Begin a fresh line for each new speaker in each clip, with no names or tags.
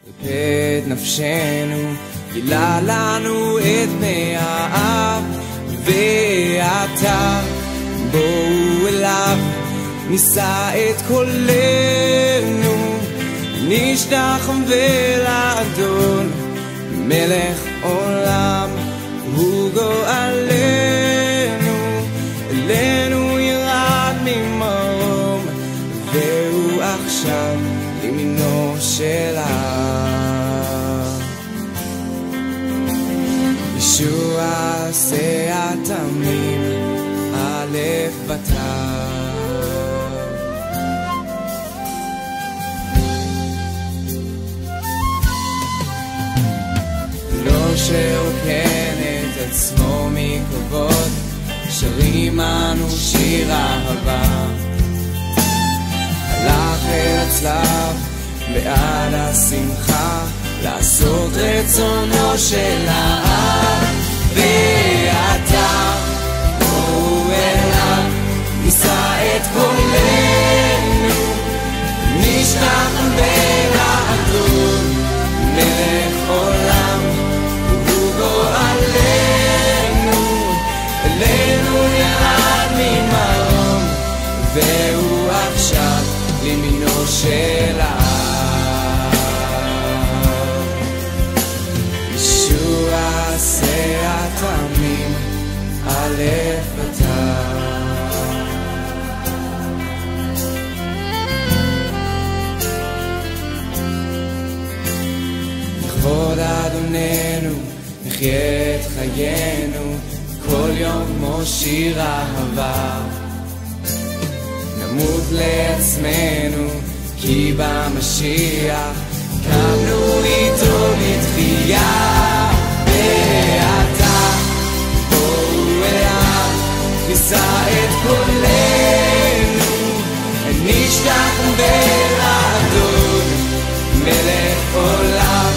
את נפשנו, גילה לנו את פני האב, ועתה בואו אליו, נישא את קולנו, נשתחווה לאדון, מלך עולם הוא גואלנו, אלינו ירד ממרום, והוא עכשיו לימינו של האב. ישוע עשה התמים, א' בתיו. לא שרוקן את עצמו מכבוד, שרים אנו שיר אהבה. הלך אל הצלב בעד השמחה, לעשות רצונו של האב. ועתה בואו אליו, נישא את קולנו, נשתחווה לאדון, מלך עולם הוא גואלנו, אלינו ירד ממרום, והוא עכשיו לימינו של האב. ישוע עשה התמים, א' בתיו. לכבוד אדוננו נחיה את חיינו, כל יום כמו שיר אהבה. נמות לעצמנו כי במשיח קמנו איתו לתחייה. ועתה בואו אליו, נישא את קולנו, נשתחווה לאדון, מלך עולם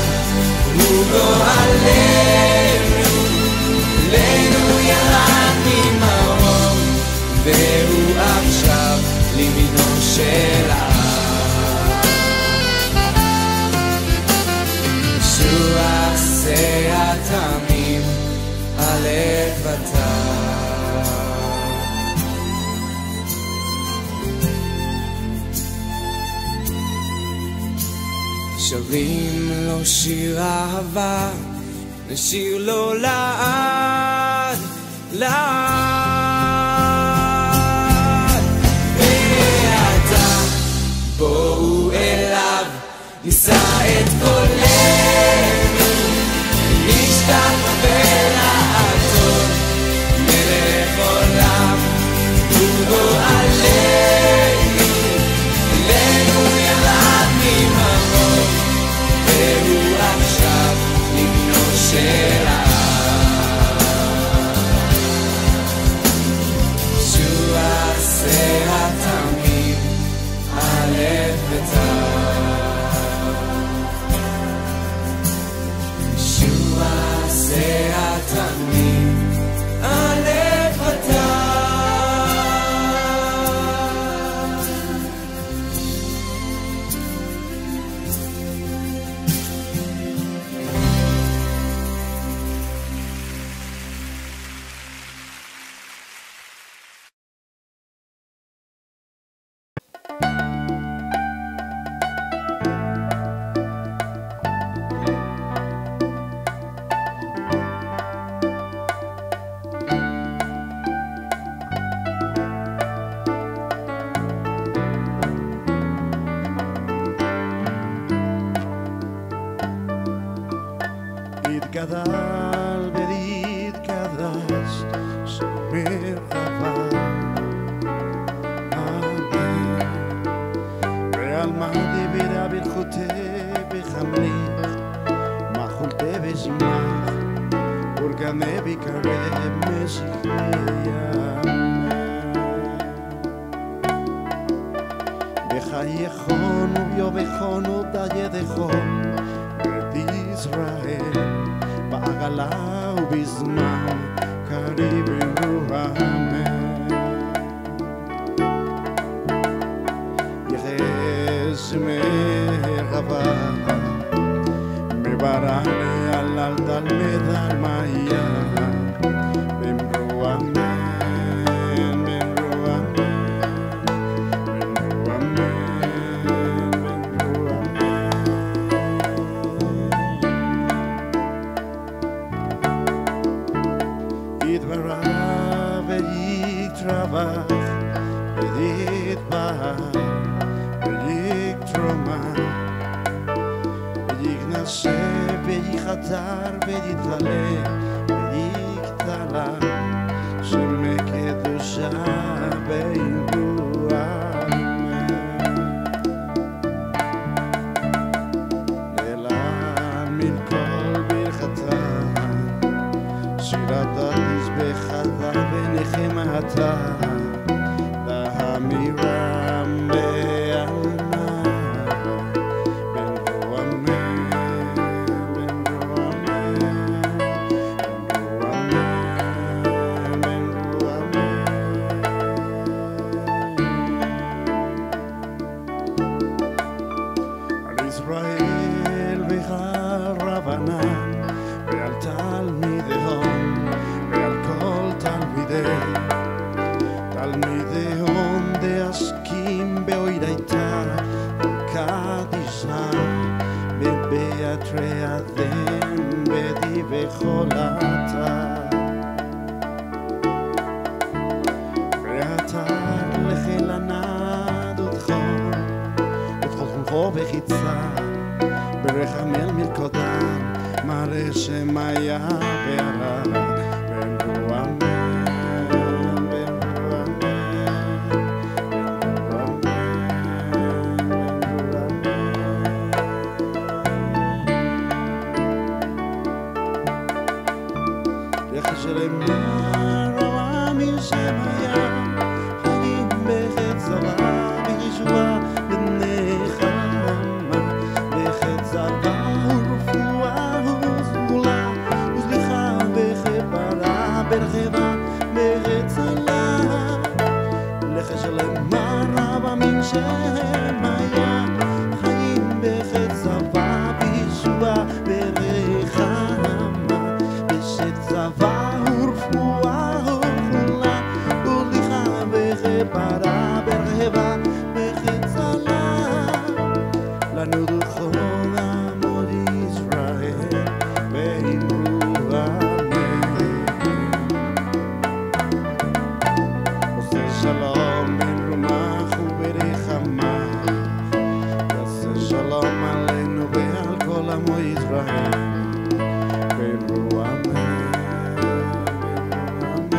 הוא גואלנו, אלינו ירד ממרום, והוא עכשיו לימינו של האב. ישוע עשה התמים, א' בתיו. שרים לו שיר אהבה, נשיר לו לעד, לעד. ועתה בואו אליו, נישא את קולנו, נשתחווה לאדון, מלך עולם הוא גואלנו, אלינו ירד ממרום, והוא עכשיו לימינו של האב. ישוע עשה התמים, א' בתיו. ישוע עשה התמים, א' בתיו.
יתגדל ויתקדש שמך דבר, אמן. ועלמא דיברה ברכותי בחמליך, מחולתי ושמח, ורקנה בקרב משיחיה. בחייכון וביובכון ובידיכון בית ישראל, בעגלה ובזמן קריב אמן. יחס מרחבה Barane al dal medal maya Memro amen Memro amen Memro amen Memro amen Idvara velik travach Vedit bahar Velik troma ויגנשא ויחתר ויתעלה ויקטלה שמקדושה ברוח להעמיד כל ברכתה שירת מזבחתה ונחמתה להמירם בעלמה ישראל והרבנן ועל תלמידיהם ועל כל תלמידיהם דעסקים באוידייתה קדישה בבאתרי אדם בדיבי חולתה ואתה לחיל הנד ודחום ודחום וחיצה ברחמל מלכודם מראה שמיה וערה ואמרו אמן ואמרו אמן ואמרו אמן יחשלם נערה משמיה חיים בחץ זרה בישועה ברחבה ברצלה לחשלם מרבה מן שמיה חיים בחץ צבא בישועה ברחמה בשת צבא ורפואה וכולה ולכה בחברה ברחבה בחצלה לנו דוחות עמוד ישראל ואמרו שלום בין רומך וברחמה יעשה שלום עלינו ועל כל עמו ישראל ואמרו אמן ואמרו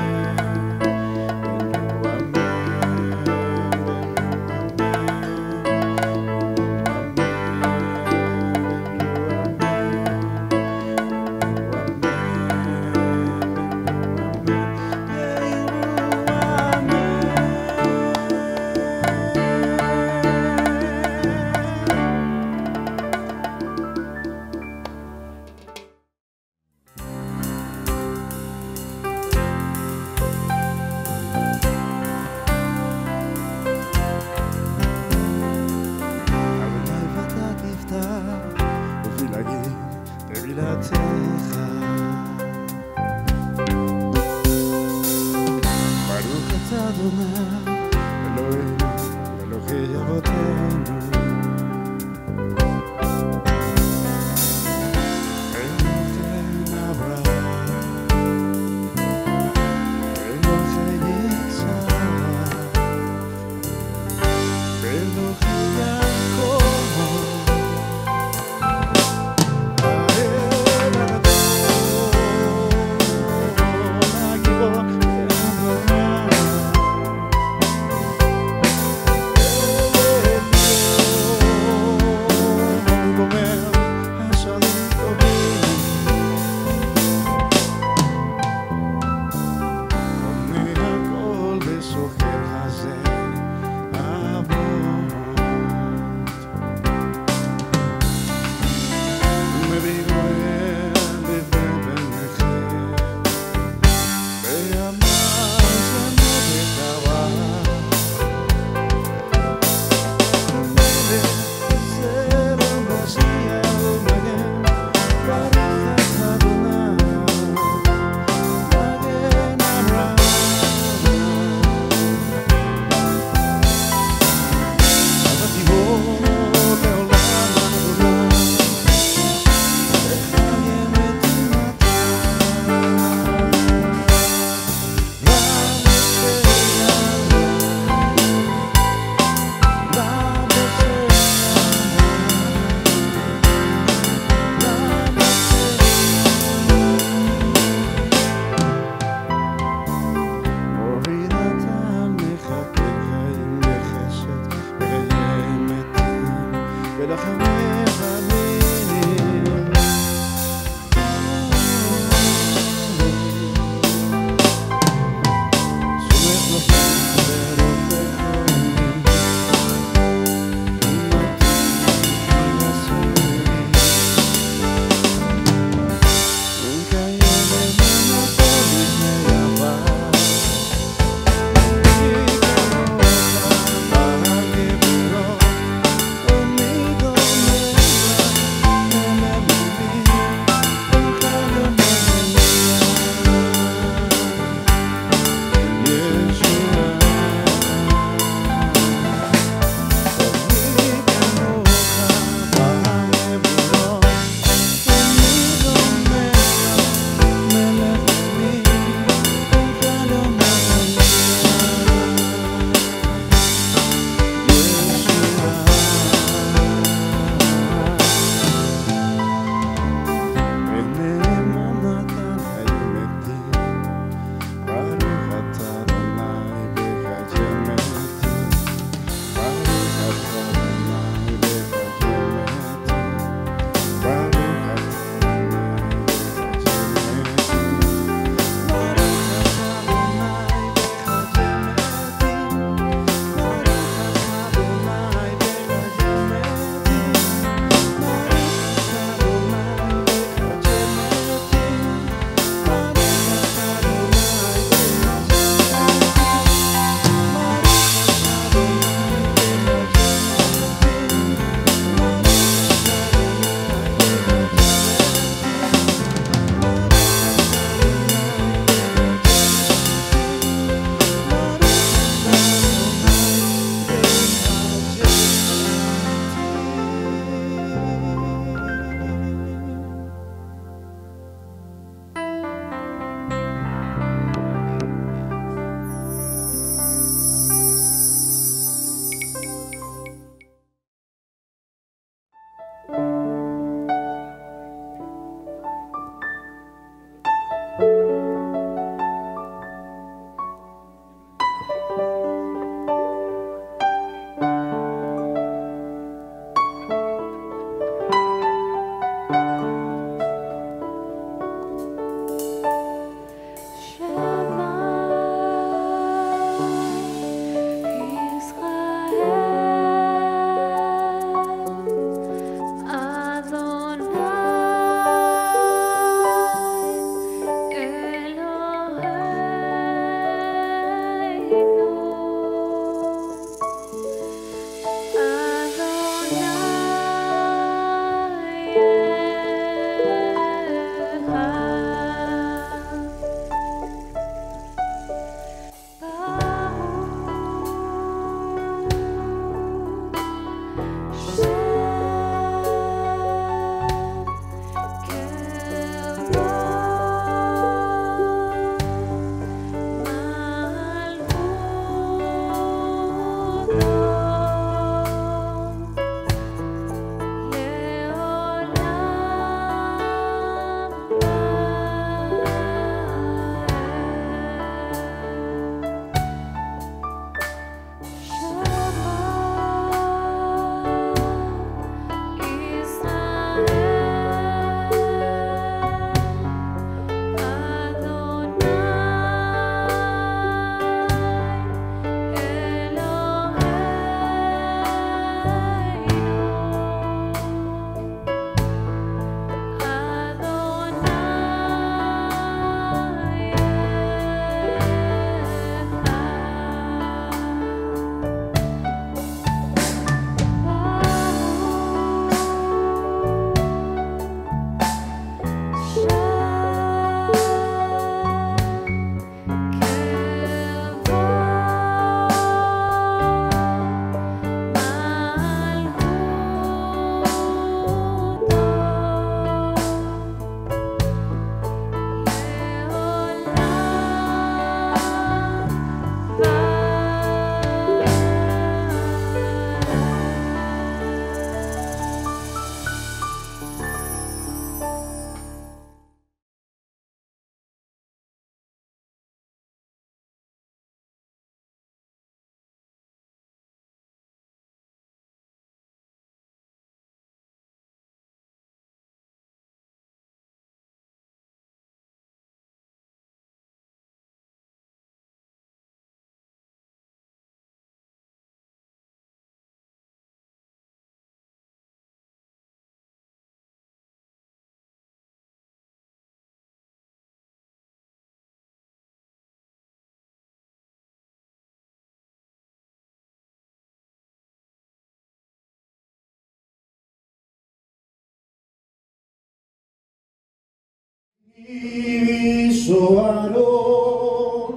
Soaron,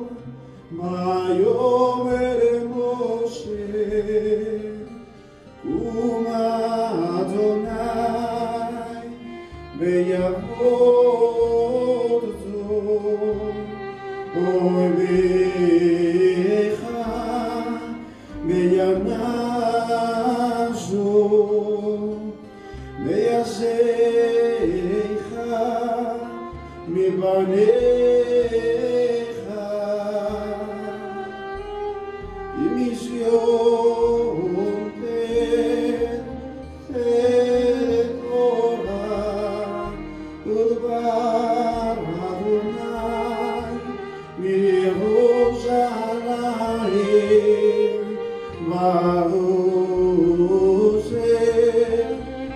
Mayomer Moshe, Uma Adonai, Beyavorto, Oy Becha, Beyanazo, Beyazecha, Mibanecha, Imisyon Torah, Udvar Adonai, Yerushalayim, Va'ozer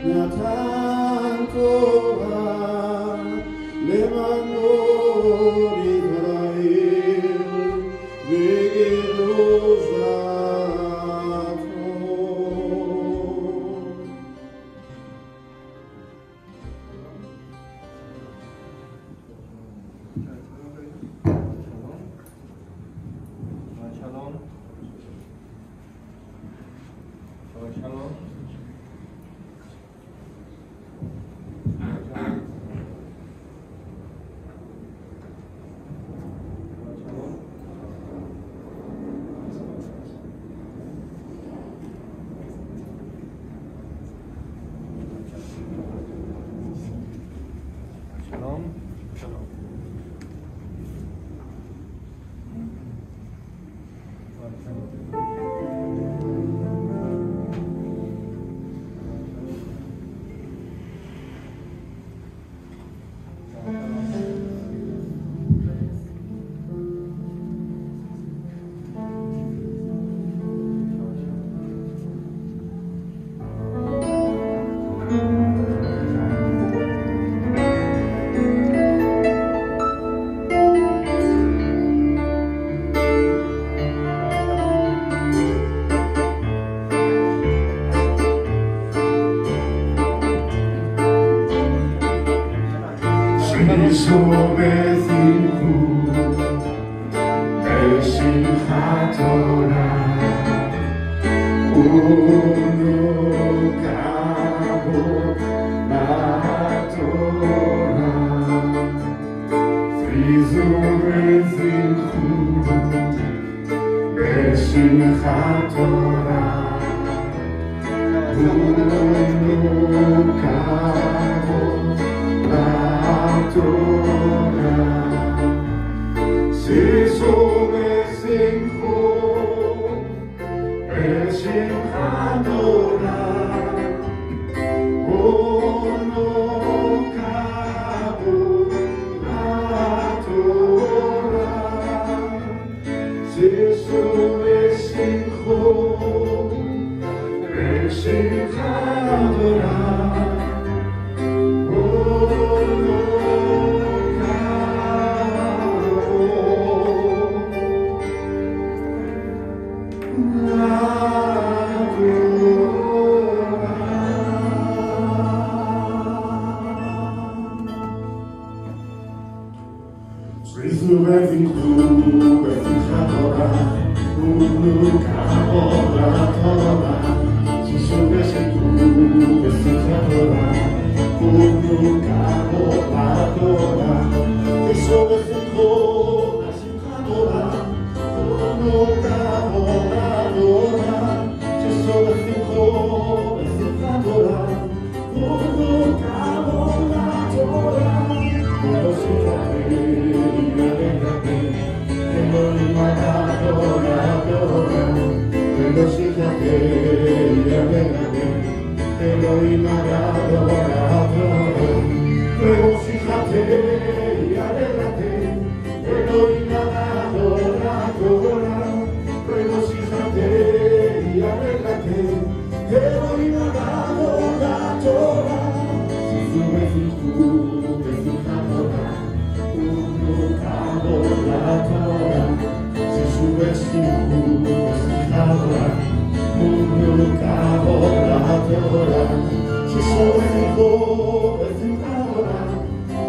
Natan Torah, Lemanor Israel, Ve'Yerushalayim.
Shalom. Shalom. Shalom. Shalom.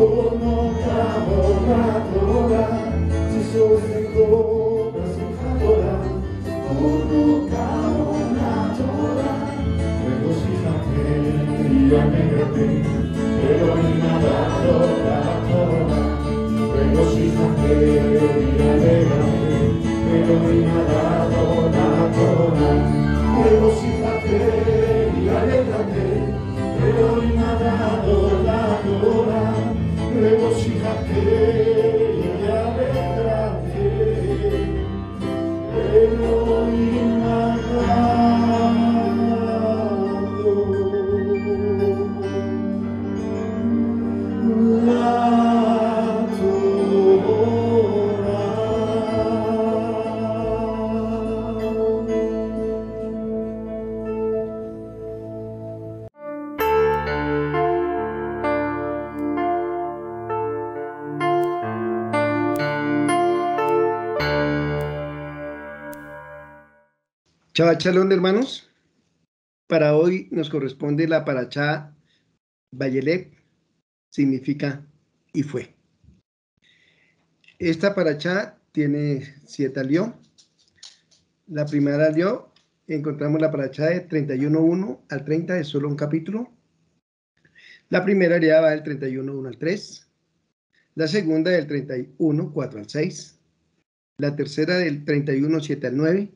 Oh, no, God. Shabbat Shalom, hermanos. Para hoy nos corresponde la parashá Vayelef, significa y fue. Esta parashá tiene 7 alió. La primera alió, encontramos la parashá de 31:1 al 30, es solo un capítulo. La primera aliá va del 31:1 al 3. La segunda del 31:4 al 6. La tercera del 31:7 al 9.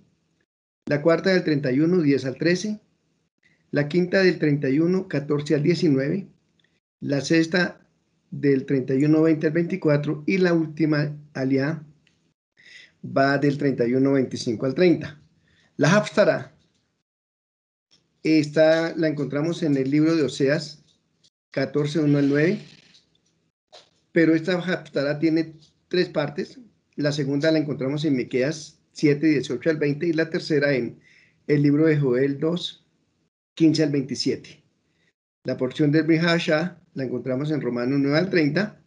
La cuarta del 31:10 al 13. La quinta del 31:14 al 19. La sexta del 31:20 al 24 y la última aliá va del 31:25 al 30. La Haftará, esta la encontramos en el libro de Oseas 14:1 al 9, pero esta Haftará tiene 3 partes. La segunda la encontramos en Miqueas 7:18 al 20 y la tercera en el libro de Joel 2:15 al 27. La porción del Brit Hadashah la encontramos en Romanos 9 al 30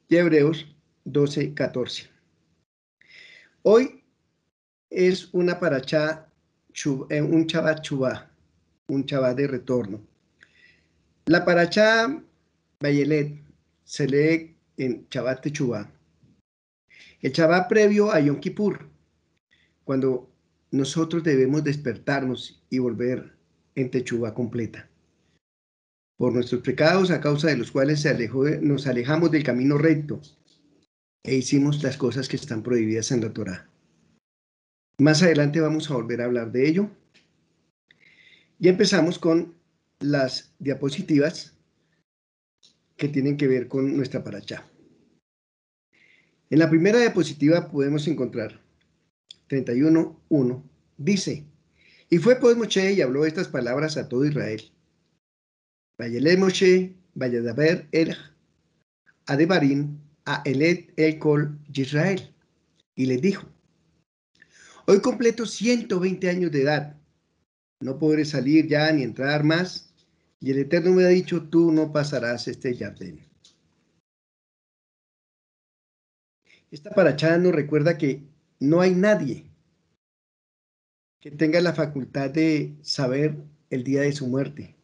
y Hebreos 12:14. Hoy es una parashá, un Shabbat Shuvá, un Shabbat de retorno. La parashá Vayelef se lee en Shabbat Teshuvá. El Shabbat previo a Yom Kippur, cuando nosotros debemos despertarnos y volver en Teshuvá completa. Por nuestros pecados, a causa de los cuales nos alejamos del camino recto e hicimos las cosas que están prohibidas en la Torá. Más adelante vamos a volver a hablar de ello. Y empezamos con las diapositivas que tienen que ver con nuestra parashá. En la primera diapositiva podemos encontrar 31:1. Dice: y fue pues Moshe y habló estas palabras a todo Israel. Vayelef Moshe, Vayadaber el Adebarim a Elet el Kol Yisrael. Y les dijo: hoy completo 120 años de edad. No podré salir ya ni entrar más. Y el Eterno me ha dicho: tú no pasarás este Yardén. Esta parashá nos recuerda que no hay nadie que tenga la facultad de saber el día de su muerte.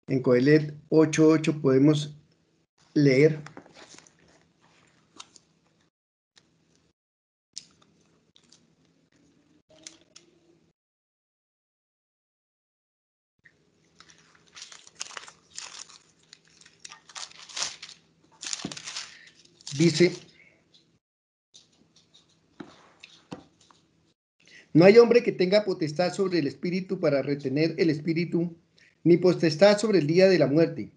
En Coelet 8:8 podemos leer: dice: no hay hombre que tenga potestad sobre el espíritu para retener el espíritu, ni potestad sobre el día de la muerte,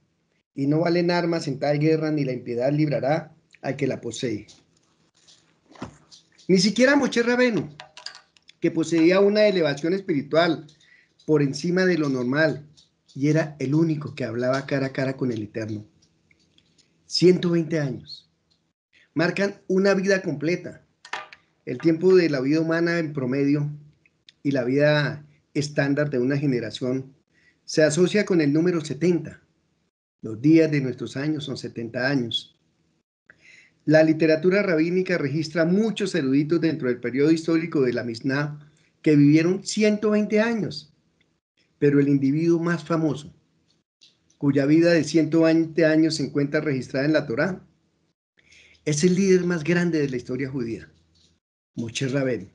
y no valen armas en tal guerra, ni la impiedad librará al que la posee. Ni siquiera Moshe Rabenu, que poseía una elevación espiritual por encima de lo normal, y era el único que hablaba cara a cara con el Eterno. 120 años. Marcan una vida completa. El tiempo de la vida humana en promedio y la vida estándar de una generación se asocia con el número 70. Los días de nuestros años son 70 años. La literatura rabínica registra muchos eruditos dentro del periodo histórico de la Misná que vivieron 120 años, pero el individuo más famoso, cuya vida de 120 años se encuentra registrada en la Torá, es el líder más grande de la historia judía, Moshe Rabenu.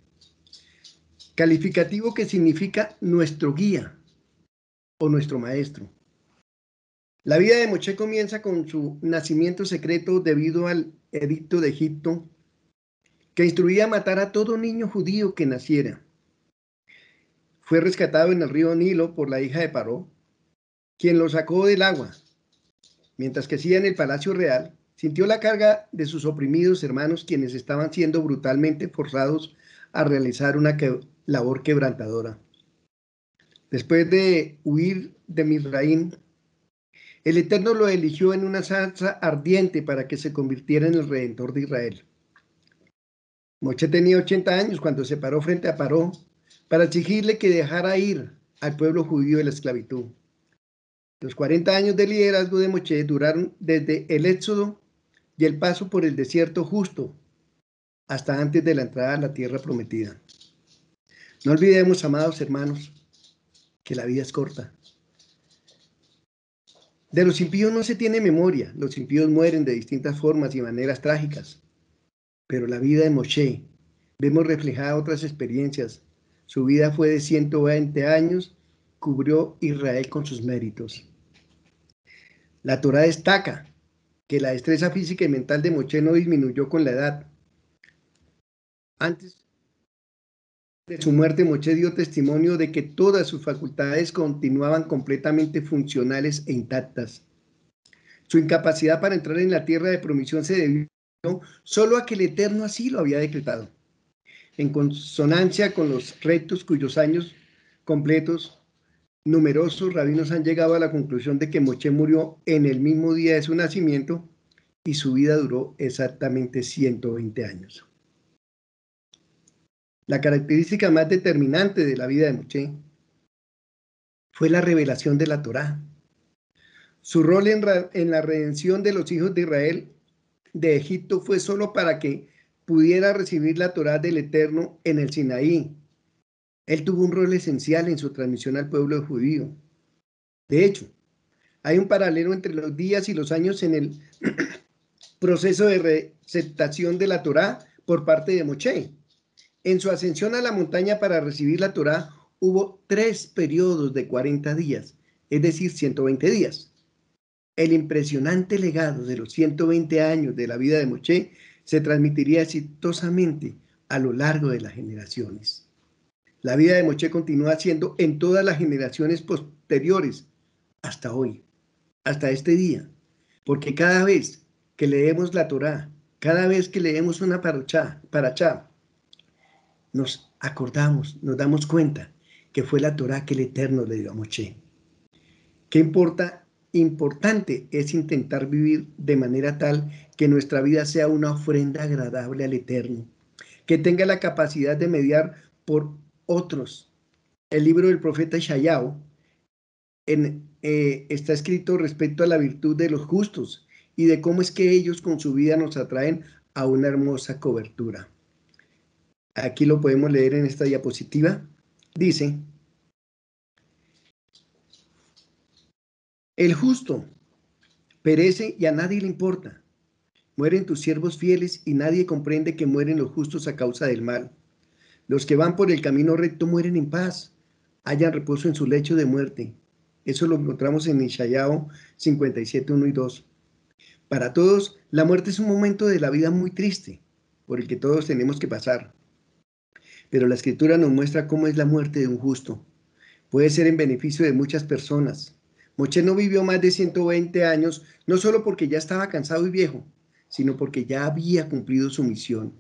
Calificativo que significa nuestro guía o nuestro maestro. La vida de Moshe comienza con su nacimiento secreto debido al edicto de Egipto que instruía a matar a todo niño judío que naciera. Fue rescatado en el río Nilo por la hija de Paró, quien lo sacó del agua. Mientras que hacía en el palacio real, sintió la carga de sus oprimidos hermanos, quienes estaban siendo brutalmente forzados a realizar una labor quebrantadora. Después de huir de Misraim, el Eterno lo eligió en una zarza ardiente para que se convirtiera en el Redentor de Israel. Moshe tenía 80 años cuando se paró frente a Paró para exigirle que dejara ir al pueblo judío de la esclavitud. Los 40 años de liderazgo de Moshe duraron desde el éxodo y el paso por el desierto justo hasta antes de la entrada a la tierra prometida. No olvidemos, amados hermanos, que la vida es corta. De los impíos no se tiene memoria. Los impíos mueren de distintas formas y maneras trágicas. Pero la vida de Moshe, vemos reflejada otras experiencias. Su vida fue de 120 años, cubrió Israel con sus méritos. La Torá destaca que la destreza física y mental de Moshe no disminuyó con la edad. Antes de su muerte, Moshe dio testimonio de que todas sus facultades continuaban completamente funcionales e intactas. Su incapacidad para entrar en la tierra de promisión se debió solo a que el Eterno así lo había decretado. En consonancia con los retos cuyos años completos, numerosos rabinos han llegado a la conclusión de que Moshe murió en el mismo día de su nacimiento y su vida duró exactamente 120 años. La característica más determinante de la vida de Moshe fue la revelación de la Torá. Su rol en la redención de los hijos de Israel de Egipto fue solo para que pudiera recibir la Torá del Eterno en el Sinaí. Él tuvo un rol esencial en su transmisión al pueblo judío. De hecho, hay un paralelo entre los días y los años en el proceso de receptación de la Torá por parte de Moshe. En su ascensión a la montaña para recibir la Torá, hubo 3 periodos de 40 días, es decir, 120 días. El impresionante legado de los 120 años de la vida de Moshe se transmitiría exitosamente a lo largo de las generaciones. La vida de Moshe continúa siendo en todas las generaciones posteriores hasta hoy, hasta este día, porque cada vez que leemos la Torá, cada vez que leemos una parachá, nos acordamos, nos damos cuenta que fue la Torá que el Eterno le dio a Moshe. ¿Qué importante es intentar vivir de manera tal que nuestra vida sea una ofrenda agradable al Eterno, que tenga la capacidad de mediar por otros? El libro del profeta Ishayahu está escrito respecto a la virtud de los justos y de cómo es que ellos con su vida nos atraen a una hermosa cobertura. Aquí lo podemos leer en esta diapositiva. Dice: el justo perece y a nadie le importa. Mueren tus siervos fieles y nadie comprende que mueren los justos a causa del mal. Los que van por el camino recto mueren en paz, hallan reposo en su lecho de muerte. Eso lo encontramos en Ishayahu 57, 1 y 2. Para todos, la muerte es un momento de la vida muy triste, por el que todos tenemos que pasar. Pero la Escritura nos muestra cómo es la muerte de un justo. Puede ser en beneficio de muchas personas. Moshe no vivió más de 120 años, no solo porque ya estaba cansado y viejo, sino porque ya había cumplido su misión.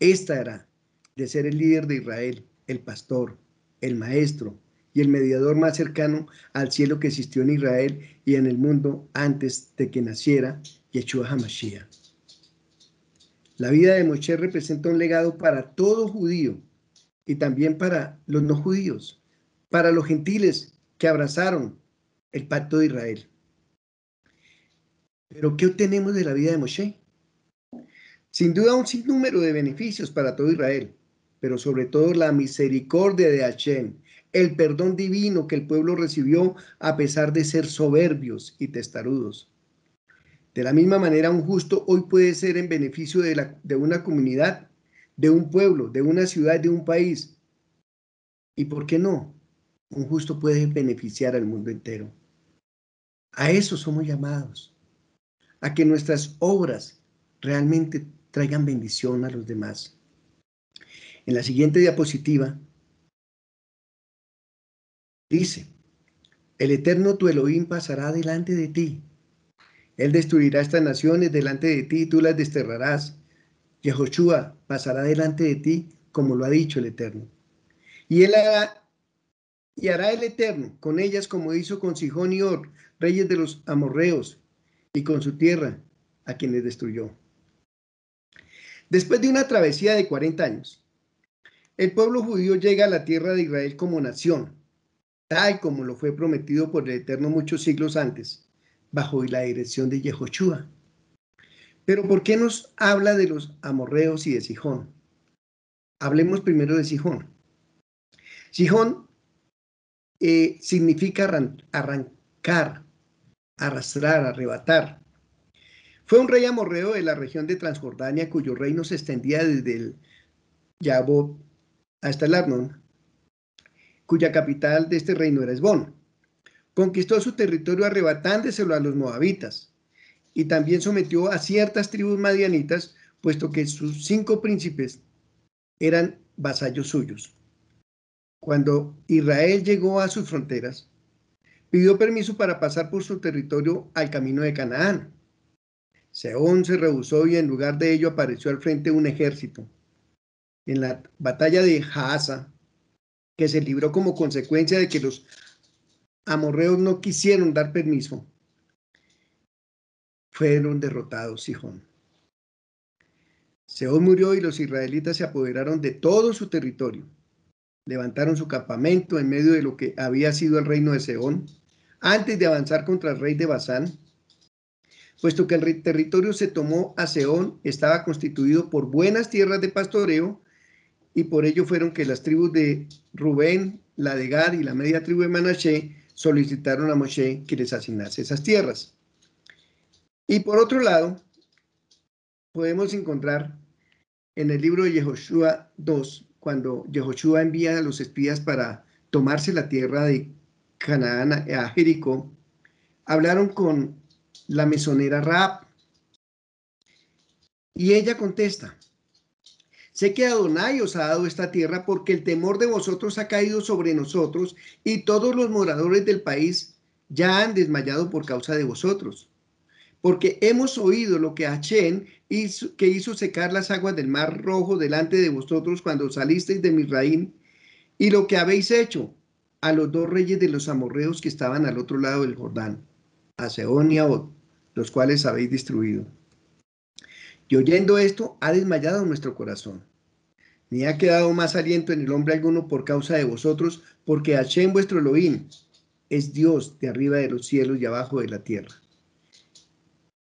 Esta era de ser el líder de Israel, el pastor, el maestro y el mediador más cercano al cielo que existió en Israel y en el mundo antes de que naciera Yeshua HaMashiach. La vida de Moshe representa un legado para todo judío y también para los no judíos, para los gentiles que abrazaron el pacto de Israel. ¿Pero qué obtenemos de la vida de Moshe? Sin duda un sinnúmero de beneficios para todo Israel, pero sobre todo la misericordia de Hashem, el perdón divino que el pueblo recibió a pesar de ser soberbios y testarudos. De la misma manera, un justo hoy puede ser en beneficio de una comunidad, de un pueblo, de una ciudad, de un país. ¿Y por qué no? Un justo puede beneficiar al mundo entero. A eso somos llamados, a que nuestras obras realmente traigan bendición a los demás. En la siguiente diapositiva dice: el Eterno tu Elohim pasará delante de ti. Él destruirá estas naciones delante de ti y tú las desterrarás. Yehoshua pasará delante de ti como lo ha dicho el Eterno. Y hará el Eterno con ellas como hizo con Sihón y Og, reyes de los amorreos, y con su tierra, a quienes destruyó. Después de una travesía de 40 años, el pueblo judío llega a la tierra de Israel como nación, tal como lo fue prometido por el Eterno muchos siglos antes, bajo la dirección de Yehoshua. Pero ¿por qué nos habla de los amorreos y de Sihón? Hablemos primero de Sihón. Sihón significa arrancar, arrastrar, arrebatar. Fue un rey amorreo de la región de Transjordania, cuyo reino se extendía desde el Yabok hasta el Arnón, cuya capital de este reino era Hesbón. Conquistó su territorio arrebatándoselo a los moabitas y también sometió a ciertas tribus madianitas, puesto que sus 5 príncipes eran vasallos suyos. Cuando Israel llegó a sus fronteras, pidió permiso para pasar por su territorio al camino de Canaán. Sehón se rehusó y en lugar de ello apareció al frente un ejército. En la batalla de Jaasa, que se libró como consecuencia de que los amorreos no quisieron dar permiso, fueron derrotados Sihón. Sehón murió y los israelitas se apoderaron de todo su territorio. Levantaron su campamento en medio de lo que había sido el reino de Sehón, antes de avanzar contra el rey de Basán. Puesto que el territorio se tomó a Sehón, estaba constituido por buenas tierras de pastoreo, y por ello fueron que las tribus de Rubén, la de Gad y la media tribu de Manasé solicitaron a Moshe que les asignase esas tierras. Y por otro lado, podemos encontrar en el libro de Yehoshua 2, cuando Yehoshua envía a los espías para tomarse la tierra de Canaán a Jericó, hablaron con la mesonera Rahab, y ella contesta: sé que Adonai os ha dado esta tierra porque el temor de vosotros ha caído sobre nosotros y todos los moradores del país ya han desmayado por causa de vosotros. Porque hemos oído lo que Hachén hizo secar las aguas del Mar Rojo delante de vosotros cuando salisteis de Misraim, y lo que habéis hecho a los 2 reyes de los amorreos que estaban al otro lado del Jordán, a Sehón y a Og, los cuales habéis destruido. Y oyendo esto, ha desmayado nuestro corazón, ni ha quedado más aliento en el hombre alguno por causa de vosotros, porque Hachén vuestro Elohim es Dios de arriba de los cielos y abajo de la tierra.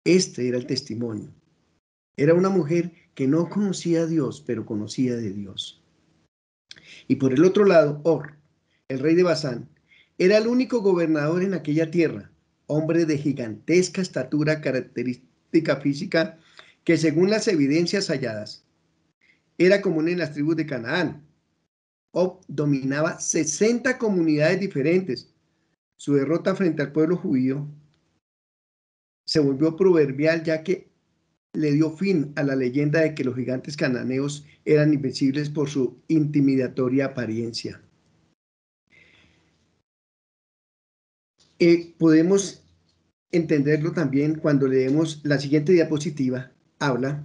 Este era el testimonio. Era una mujer que no conocía a Dios, pero conocía de Dios. Y por el otro lado, Og, el rey de Basán, era el único gobernador en aquella tierra, hombre de gigantesca estatura, característica física, que según las evidencias halladas, era común en las tribus de Canaán. Og dominaba 60 comunidades diferentes. Su derrota frente al pueblo judío se volvió proverbial, ya que le dio fin a la leyenda de que los gigantes cananeos eran invencibles por su intimidatoria apariencia. Podemos entenderlo también cuando leemos la siguiente diapositiva. Habla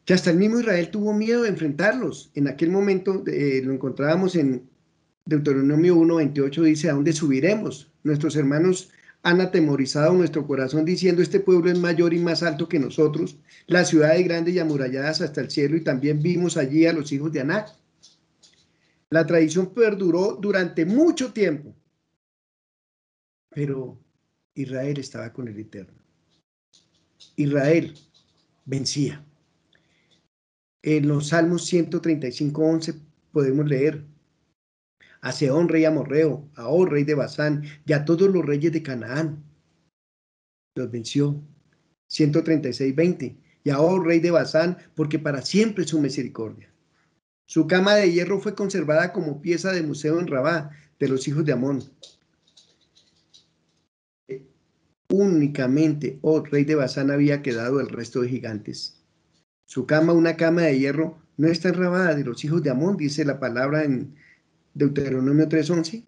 que hasta el mismo Israel tuvo miedo de enfrentarlos. En aquel momento lo encontrábamos en Deuteronomio 1:28, dice: ¿a dónde subiremos? Nuestros hermanos han atemorizado nuestro corazón diciendo: este pueblo es mayor y más alto que nosotros, las ciudades grandes y amuralladas hasta el cielo, y también vimos allí a los hijos de Anac. La tradición perduró durante mucho tiempo, pero Israel estaba con el Eterno. Israel vencía. En los Salmos 135:11 podemos leer: a Sehón, rey amorreo, a Og, rey de Basán, y a todos los reyes de Canaán los venció. 136:20, y a Og, rey de Basán, porque para siempre es su misericordia. Su cama de hierro fue conservada como pieza de museo en Rabá de los hijos de Amón. Únicamente Og, rey de Basán, había quedado el resto de gigantes. Su cama, una cama de hierro, no está en Rabá de los hijos de Amón, dice la palabra en Deuteronomio 3:11.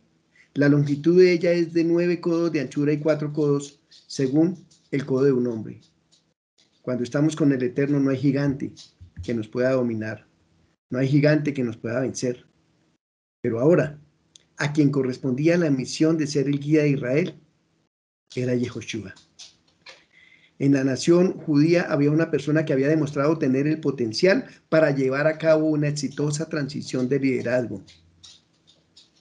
La longitud de ella es de 9 codos de anchura y 4 codos, según el codo de un hombre. Cuando estamos con el Eterno no hay gigante que nos pueda dominar, no hay gigante que nos pueda vencer. Pero ahora, a quien correspondía la misión de ser el guía de Israel, era Yehoshua. En la nación judía había una persona que había demostrado tener el potencial para llevar a cabo una exitosa transición de liderazgo.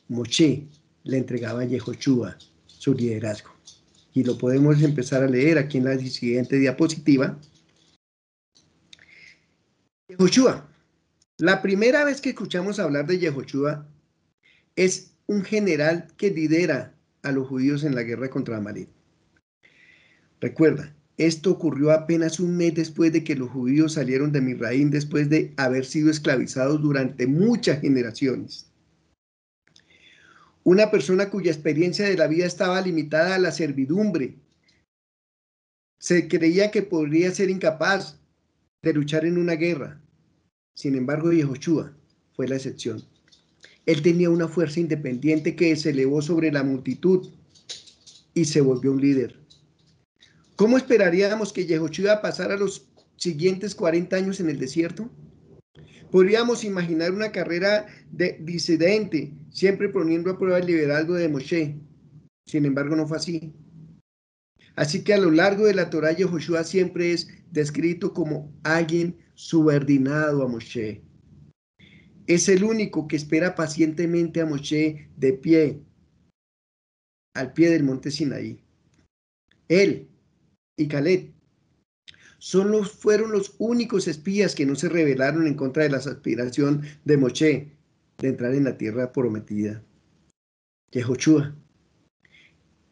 Moshe le entregaba a Yehoshua su liderazgo. Y lo podemos empezar a leer aquí en la siguiente diapositiva. Yehoshua, La primera vez que escuchamos hablar de Yehoshua es un general que lidera a los judíos en la guerra contra Amalek. Recuerda, esto ocurrió apenas un mes después de que los judíos salieron de Misraín después de haber sido esclavizados durante muchas generaciones. Una persona cuya experiencia de la vida estaba limitada a la servidumbre. Se creía que podría ser incapaz de luchar en una guerra. Sin embargo, Yehoshua fue la excepción. Él tenía una fuerza independiente que se elevó sobre la multitud y se volvió un líder. ¿Cómo esperaríamos que Yehoshua pasara los siguientes 40 años en el desierto? Podríamos imaginar una carrera disidente, siempre poniendo a prueba el liderazgo de Moshe. Sin embargo, no fue así. Así que a lo largo de la Torá, Yehoshua siempre es descrito como alguien subordinado a Moshe. Es el único que espera pacientemente a Moshe de pie, al pie del monte Sinaí. Él y Caleb fueron los únicos espías que no se rebelaron en contra de la aspiración de Moshe de entrar en la tierra prometida. Yehoshua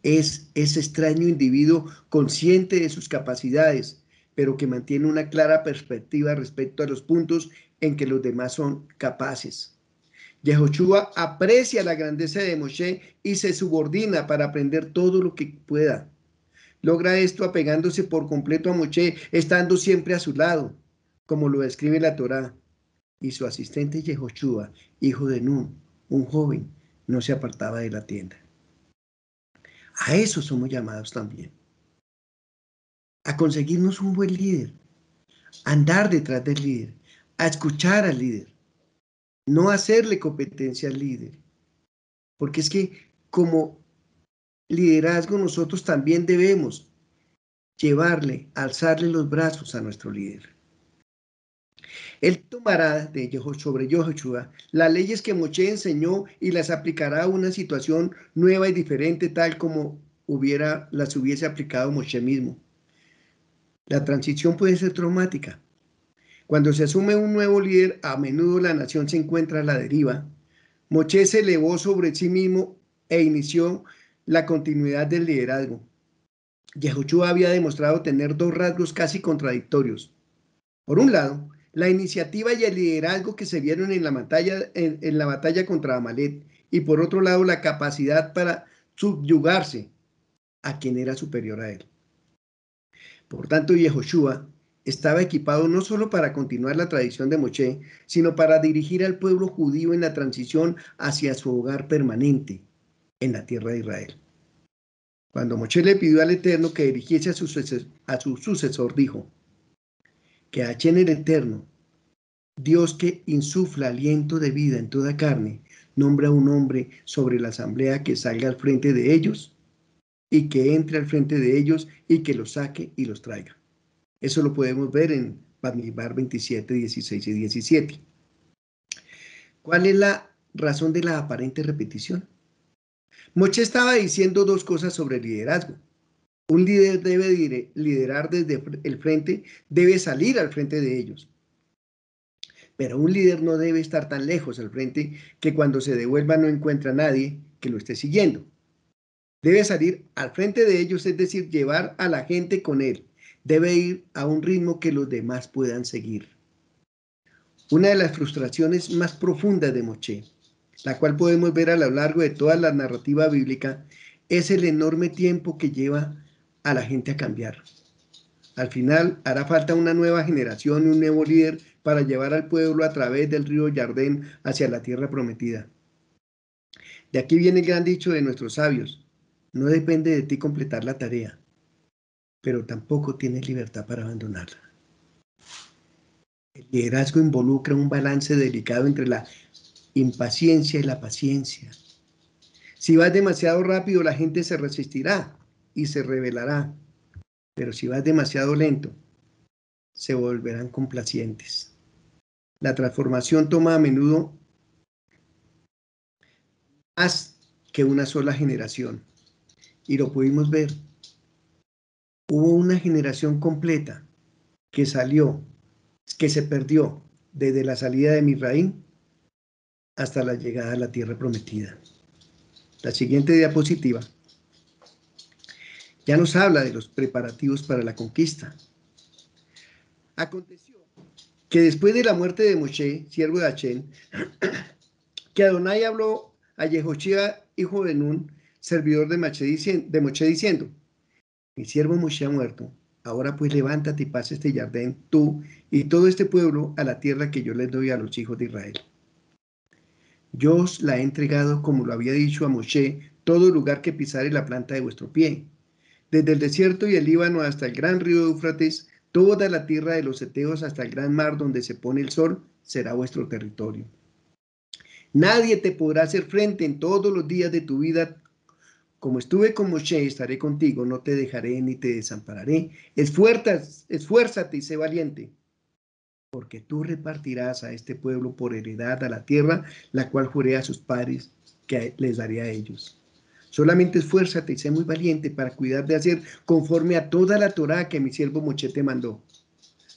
es ese extraño individuo consciente de sus capacidades, pero que mantiene una clara perspectiva respecto a los puntos en que los demás son capaces. Yehoshua aprecia la grandeza de Moshe y se subordina para aprender todo lo que pueda. Logra esto apegándose por completo a Moshe, estando siempre a su lado, como lo describe la Torá. Y su asistente Yehoshua, hijo de Nun, un joven, no se apartaba de la tienda. A eso somos llamados también. A conseguirnos un buen líder, a andar detrás del líder, a escuchar al líder, no hacerle competencia al líder. Porque es que como liderazgo nosotros también debemos alzarle los brazos a nuestro líder. Él tomará sobre Yehoshua las leyes que Moshe enseñó y las aplicará a una situación nueva y diferente, tal como las hubiese aplicado Moshe mismo. La transición puede ser traumática. Cuando se asume un nuevo líder, a menudo la nación se encuentra a la deriva. Moshe se elevó sobre sí mismo e inició la continuidad del liderazgo. Yehoshua había demostrado tener dos rasgos casi contradictorios. Por un lado, la iniciativa y el liderazgo que se vieron en la batalla contra Amalek, y por otro lado, la capacidad para subyugarse a quien era superior a él. Por tanto, Yehoshua estaba equipado no solo para continuar la tradición de Moshe, sino para dirigir al pueblo judío en la transición hacia su hogar permanente en la tierra de Israel. Cuando Moshe le pidió al Eterno que dirigiese a su sucesor, dijo: que H en el Eterno, Dios que insufla aliento de vida en toda carne, nombra a un hombre sobre la asamblea que salga al frente de ellos y que entre al frente de ellos y que los saque y los traiga. Eso lo podemos ver en Bamidbar 27, 16 y 17. ¿Cuál es la razón de la aparente repetición? Moshe estaba diciendo dos cosas sobre el liderazgo. Un líder debe liderar desde el frente, debe salir al frente de ellos. Pero un líder no debe estar tan lejos al frente que cuando se devuelva no encuentra a nadie que lo esté siguiendo. Debe salir al frente de ellos, es decir, llevar a la gente con él. Debe ir a un ritmo que los demás puedan seguir. Una de las frustraciones más profundas de Moshe, la cual podemos ver a lo largo de toda la narrativa bíblica, es el enorme tiempo que lleva a la gente a cambiar. Al final hará falta una nueva generación y un nuevo líder para llevar al pueblo a través del río Jardén hacia la tierra prometida. De aquí viene el gran dicho de nuestros sabios: no depende de ti completar la tarea, pero tampoco tienes libertad para abandonarla. El liderazgo involucra un balance delicado entre la impaciencia y la paciencia. Si vas demasiado rápido, la gente se resistirá y se rebelará. Pero si vas demasiado lento, se volverán complacientes. La transformación toma a menudo más que una sola generación. Y lo pudimos ver. Hubo una generación completa que salió, que se perdió, desde la salida de Misraín hasta la llegada a la tierra prometida. La siguiente diapositiva ya nos habla de los preparativos para la conquista. Aconteció que después de la muerte de Moshe, siervo de Hachén, que Adonai habló a Yehoshua, hijo de Nun, servidor de Moshe, diciendo: mi siervo Moshe ha muerto, ahora pues levántate y pasa este Jardén, tú y todo este pueblo, a la tierra que yo les doy a los hijos de Israel. Yo os la he entregado, como lo había dicho a Moshe, todo lugar que pisare la planta de vuestro pie, desde el desierto y el Líbano hasta el gran río Éufrates, toda la tierra de los heteos hasta el gran mar donde se pone el sol, será vuestro territorio. Nadie te podrá hacer frente en todos los días de tu vida. Como estuve con Moshe, estaré contigo, no te dejaré ni te desampararé. Esfuérzate y sé valiente, porque tú repartirás a este pueblo por heredad a la tierra, la cual juré a sus padres que les daré a ellos. Solamente esfuérzate y sé muy valiente para cuidar de hacer conforme a toda la Torá que mi siervo Moshe te mandó.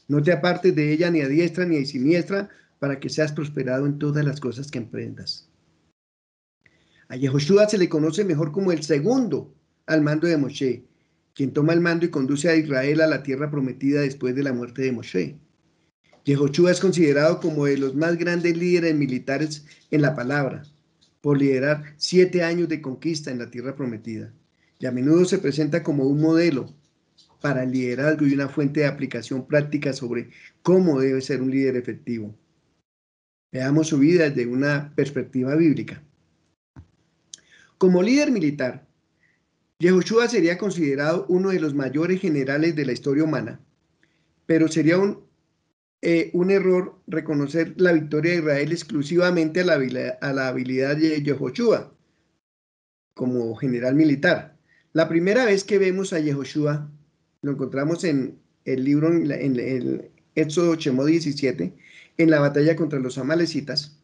No te apartes de ella ni a diestra ni a siniestra, para que seas prosperado en todas las cosas que emprendas. A Yehoshua se le conoce mejor como el segundo al mando de Moshe, quien toma el mando y conduce a Israel a la tierra prometida después de la muerte de Moshe. Yehoshua es considerado como de los más grandes líderes militares en la palabra, por liderar 7 años de conquista en la tierra prometida, y a menudo se presenta como un modelo para el liderazgo y una fuente de aplicación práctica sobre cómo debe ser un líder efectivo. Veamos su vida desde una perspectiva bíblica. Como líder militar, Yehoshua sería considerado uno de los mayores generales de la historia humana, pero sería un error reconocer la victoria de Israel exclusivamente a la habilidad de Yehoshua como general militar. La primera vez que vemos a Yehoshua lo encontramos en el libro, en el Éxodo Shemot 17, en la batalla contra los amalecitas,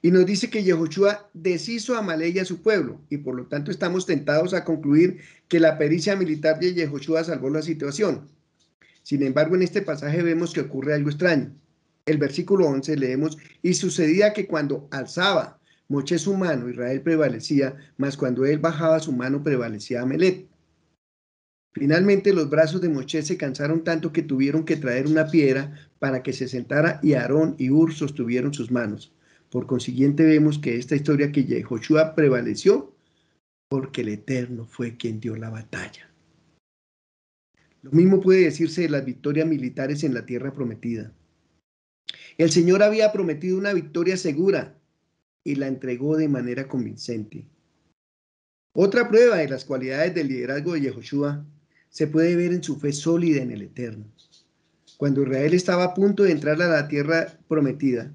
y nos dice que Yehoshua deshizo a Amalek y a su pueblo, y por lo tanto estamos tentados a concluir que la pericia militar de Yehoshua salvó la situación. Sin embargo, en este pasaje vemos que ocurre algo extraño. El versículo 11 leemos: y sucedía que cuando alzaba Moshe su mano, Israel prevalecía, mas cuando él bajaba su mano, prevalecía Amalek. Finalmente los brazos de Moshe se cansaron tanto que tuvieron que traer una piedra para que se sentara, y Aarón y Hur sostuvieron sus manos. Por consiguiente vemos que esta historia que Yehoshua prevaleció porque el Eterno fue quien dio la batalla. Lo mismo puede decirse de las victorias militares en la tierra prometida. El Señor había prometido una victoria segura y la entregó de manera convincente. Otra prueba de las cualidades del liderazgo de Yehoshua se puede ver en su fe sólida en el Eterno. Cuando Israel estaba a punto de entrar a la tierra prometida,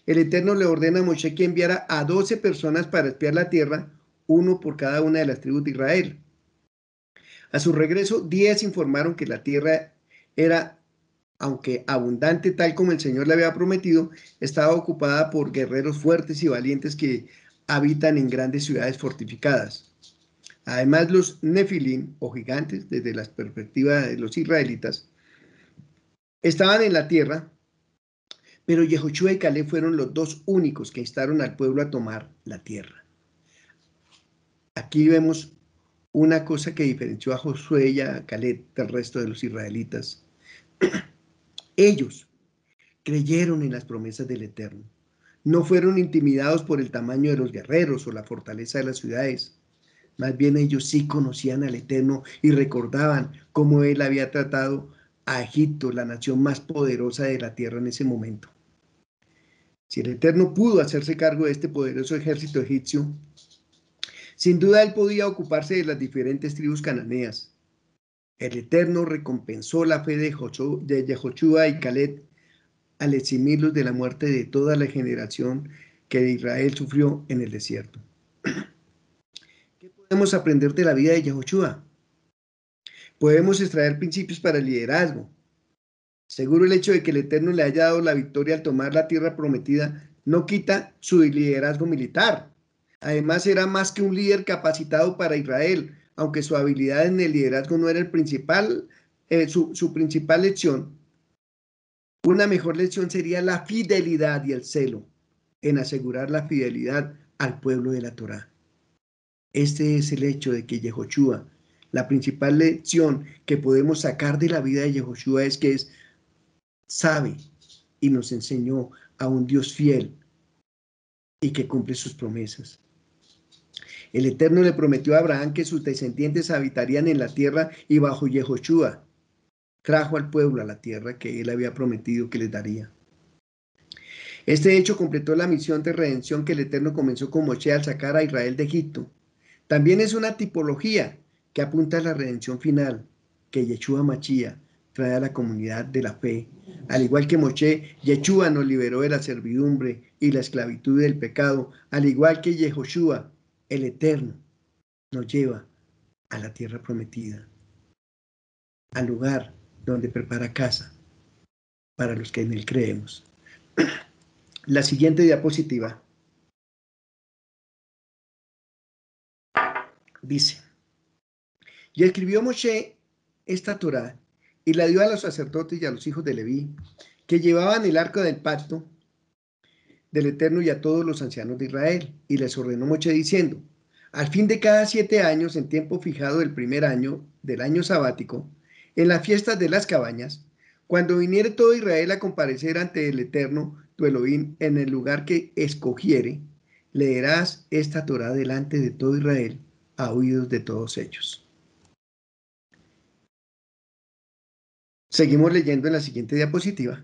el Eterno le ordena a Moshe que enviara a 12 personas para espiar la tierra, uno por cada una de las tribus de Israel. A su regreso, 10 informaron que la tierra era, aunque abundante tal como el Señor le había prometido, estaba ocupada por guerreros fuertes y valientes que habitan en grandes ciudades fortificadas. Además, los Nefilim, o gigantes, desde la perspectiva de los israelitas, estaban en la tierra, pero Yehoshua y Caleb fueron los 2 únicos que instaron al pueblo a tomar la tierra. Aquí vemos una cosa que diferenció a Josué y a Caleb del resto de los israelitas. Ellos creyeron en las promesas del Eterno. No fueron intimidados por el tamaño de los guerreros o la fortaleza de las ciudades. Más bien ellos sí conocían al Eterno y recordaban cómo Él había tratado a Egipto, la nación más poderosa de la tierra en ese momento. Si el Eterno pudo hacerse cargo de este poderoso ejército egipcio, sin duda Él podía ocuparse de las diferentes tribus cananeas. El Eterno recompensó la fe de Yehoshua y Caleb al eximirlos de la muerte de toda la generación que Israel sufrió en el desierto. ¿Qué podemos aprender de la vida de Yehoshua? Podemos extraer principios para el liderazgo. Seguro el hecho de que el Eterno le haya dado la victoria al tomar la tierra prometida no quita su liderazgo militar. Además, era más que un líder capacitado para Israel, aunque su habilidad en el liderazgo no era el principal, su principal lección. Una mejor lección sería la fidelidad y el celo en asegurar la fidelidad al pueblo de la Torá. Este es el hecho de que Yehoshua, la principal lección que podemos sacar de la vida de Yehoshua es que sabe y nos enseñó a un Dios fiel y que cumple sus promesas. El Eterno le prometió a Abraham que sus descendientes habitarían en la tierra y bajo Yehoshua trajo al pueblo a la tierra que él había prometido que les daría. Este hecho completó la misión de redención que el Eterno comenzó con Moshe al sacar a Israel de Egipto. También es una tipología que apunta a la redención final que Yeshua Mashiach trae a la comunidad de la fe. Al igual que Moshe, Yeshua nos liberó de la servidumbre y la esclavitud del pecado, al igual que Yehoshua, el Eterno, nos lleva a la tierra prometida, al lugar donde prepara casa para los que en él creemos. La siguiente diapositiva dice: y escribió Moshe esta Torá y la dio a los sacerdotes y a los hijos de Leví, que llevaban el arca del pacto del Eterno, y a todos los ancianos de Israel. Y les ordenó Moshe diciendo: al fin de cada 7 años, en tiempo fijado del primer año del año sabático, en las fiestas de las cabañas, cuando viniere todo Israel a comparecer ante el Eterno, tu Elohim, en el lugar que escogiere, leerás esta Torá delante de todo Israel, a oídos de todos ellos. Seguimos leyendo en la siguiente diapositiva.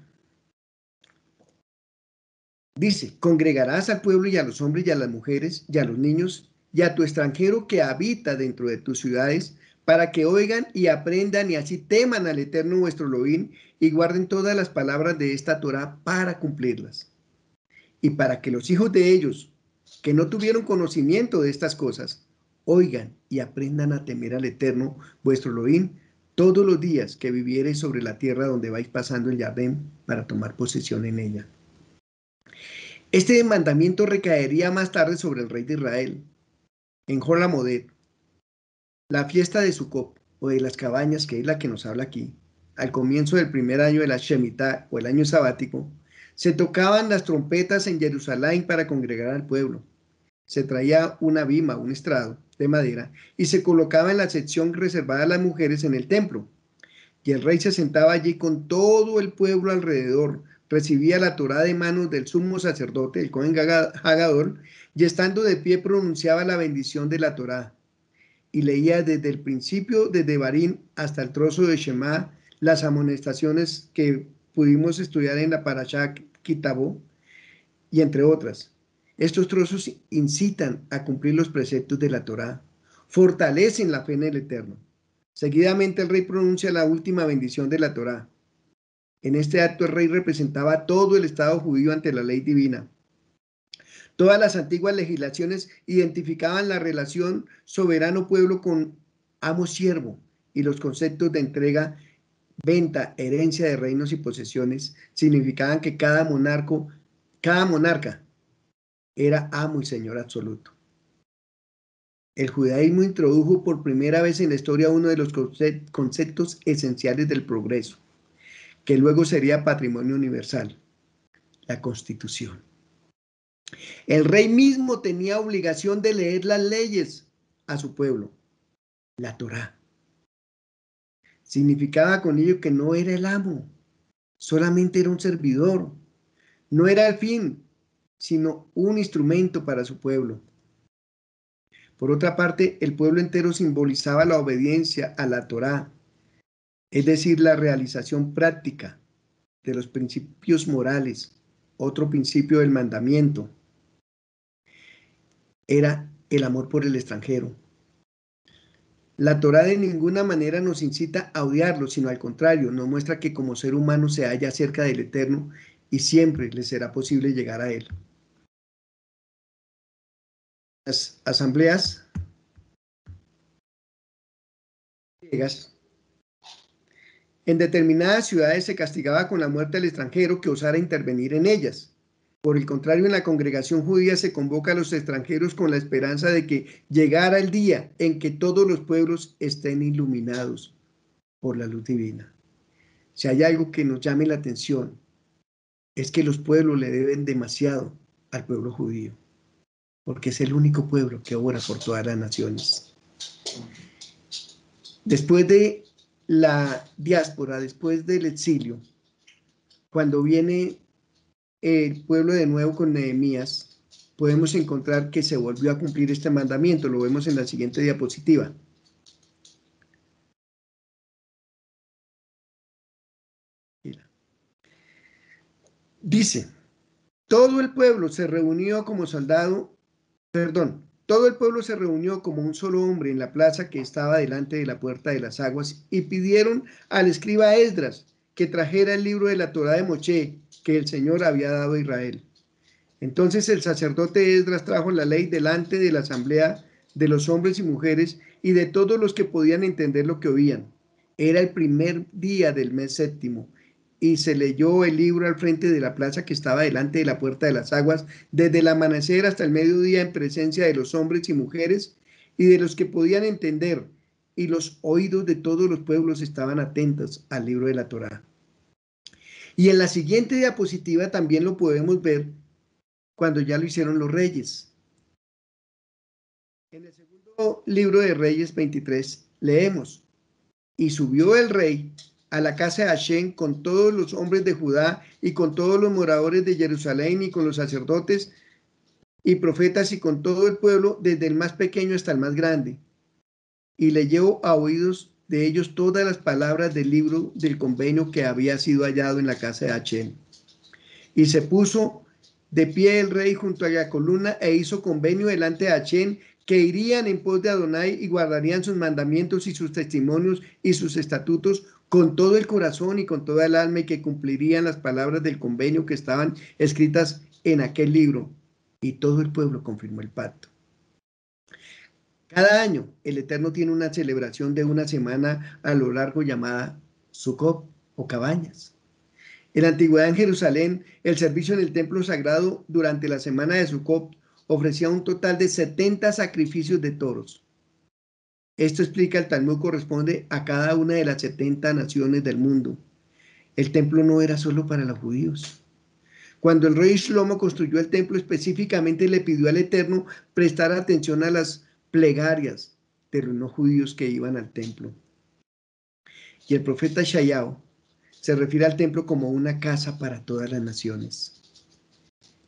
Dice: congregarás al pueblo y a los hombres y a las mujeres y a los niños y a tu extranjero que habita dentro de tus ciudades, para que oigan y aprendan y así teman al Eterno vuestro Elohim y guarden todas las palabras de esta Torá para cumplirlas. Y para que los hijos de ellos, que no tuvieron conocimiento de estas cosas, oigan y aprendan a temer al Eterno vuestro Elohim todos los días que viviereis sobre la tierra donde vais pasando el Jardín para tomar posesión en ella. Este mandamiento recaería más tarde sobre el rey de Israel, en Jolamodet, la fiesta de Sucot o de las cabañas, que es la que nos habla aquí. Al comienzo del primer año de la Shemitah o el año sabático, se tocaban las trompetas en Jerusalén para congregar al pueblo. Se traía una bima, un estrado de madera, y se colocaba en la sección reservada a las mujeres en el templo. Y el rey se sentaba allí con todo el pueblo alrededor, recibía la Torá de manos del sumo sacerdote, el Cohen Hagadol, y estando de pie pronunciaba la bendición de la Torá. Y leía desde el principio, desde Barín hasta el trozo de Shema, las amonestaciones que pudimos estudiar en la Parashá Kitabó, y entre otras. Estos trozos incitan a cumplir los preceptos de la Torá, fortalecen la fe en el Eterno. Seguidamente el rey pronuncia la última bendición de la Torá. En este acto el rey representaba todo el Estado judío ante la ley divina. Todas las antiguas legislaciones identificaban la relación soberano-pueblo con amo-siervo y los conceptos de entrega, venta, herencia de reinos y posesiones significaban que cada monarca era amo y señor absoluto. El judaísmo introdujo por primera vez en la historia uno de los conceptos esenciales del progreso, que luego sería patrimonio universal: la Constitución. El rey mismo tenía obligación de leer las leyes a su pueblo, la Torá. Significaba con ello que no era el amo, solamente era un servidor. No era el fin, sino un instrumento para su pueblo. Por otra parte, el pueblo entero simbolizaba la obediencia a la Torá, es decir, la realización práctica de los principios morales. Otro principio del mandamiento era el amor por el extranjero. La Torá de ninguna manera nos incita a odiarlo, sino al contrario, nos muestra que como ser humano se halla cerca del Eterno y siempre le será posible llegar a él. Las asambleas griegas, en determinadas ciudades se castigaba con la muerte al extranjero que osara intervenir en ellas. Por el contrario, en la congregación judía se convoca a los extranjeros con la esperanza de que llegara el día en que todos los pueblos estén iluminados por la luz divina. Si hay algo que nos llame la atención es que los pueblos le deben demasiado al pueblo judío, porque es el único pueblo que obra por todas las naciones. Después de la diáspora, después del exilio, cuando viene el pueblo de nuevo con Nehemías, podemos encontrar que se volvió a cumplir este mandamiento. Lo vemos en la siguiente diapositiva. Dice, todo el pueblo se reunió como soldado, perdón, todo el pueblo se reunió como un solo hombre en la plaza que estaba delante de la puerta de las aguas y pidieron al escriba Esdras que trajera el libro de la Torá de Moshe que el Señor había dado a Israel. Entonces el sacerdote Esdras trajo la ley delante de la asamblea de los hombres y mujeres y de todos los que podían entender lo que oían. Era el primer día del mes séptimo y se leyó el libro al frente de la plaza que estaba delante de la puerta de las aguas, desde el amanecer hasta el mediodía en presencia de los hombres y mujeres y de los que podían entender, y los oídos de todos los pueblos estaban atentos al libro de la Torá. Y en la siguiente diapositiva también lo podemos ver cuando ya lo hicieron los reyes. En el segundo libro de Reyes 23 leemos, y subió el rey a la casa de Hashem con todos los hombres de Judá y con todos los moradores de Jerusalén y con los sacerdotes y profetas y con todo el pueblo, desde el más pequeño hasta el más grande. Y leyó a oídos de ellos todas las palabras del libro del convenio que había sido hallado en la casa de Hashem. Y se puso de pie el rey junto a la columna e hizo convenio delante de Hashem que irían en pos de Adonai y guardarían sus mandamientos y sus testimonios y sus estatutos con todo el corazón y con toda el alma, y que cumplirían las palabras del convenio que estaban escritas en aquel libro. Y todo el pueblo confirmó el pacto. Cada año el Eterno tiene una celebración de una semana a lo largo llamada Sukkot o cabañas. En la antigüedad en Jerusalén, el servicio en el templo sagrado durante la semana de Sukkot ofrecía un total de 70 sacrificios de toros. Esto explica el Talmud, corresponde a cada una de las 70 naciones del mundo. El templo no era solo para los judíos. Cuando el rey Shlomo construyó el templo, específicamente le pidió al Eterno prestar atención a las plegarias de los no judíos que iban al templo. Y el profeta Shayahu se refiere al templo como una casa para todas las naciones.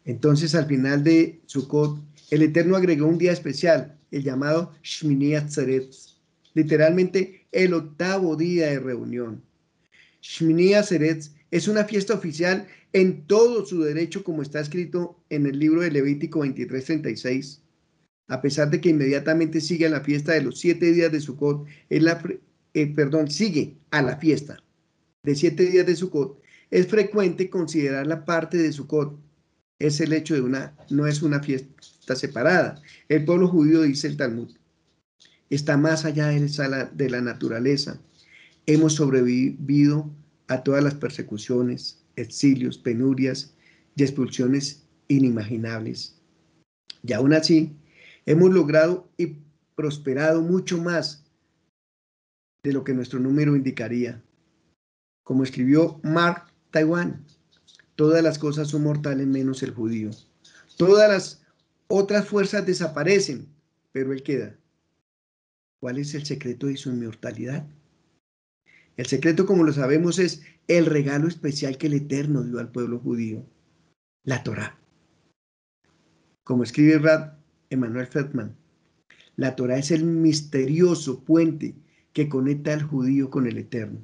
Entonces, al final de Sukkot, el Eterno agregó un día especial, el llamado Shmini Atzeretz, literalmente el octavo día de reunión. Shmini Atzeretz es una fiesta oficial en todo su derecho, como está escrito en el libro de Levítico 23:36. A pesar de que inmediatamente sigue a la fiesta de los 7 días de Sukkot, sigue a la fiesta de 7 días de Sukkot, es frecuente considerar la parte de Sukkot. Es el hecho de no es una fiesta separada. El pueblo judío, dice el Talmud, está más allá de la naturaleza. Hemos sobrevivido a todas las persecuciones, exilios, penurias y expulsiones inimaginables. Y aún así, hemos logrado y prosperado mucho más de lo que nuestro número indicaría. Como escribió Mark Twain, todas las cosas son mortales menos el judío. Todas las otras fuerzas desaparecen, pero él queda. ¿Cuál es el secreto de su inmortalidad? El secreto, como lo sabemos, es el regalo especial que el Eterno dio al pueblo judío, la Torá. Como escribe Rab Emanuel Feldman, la Torá es el misterioso puente que conecta al judío con el Eterno,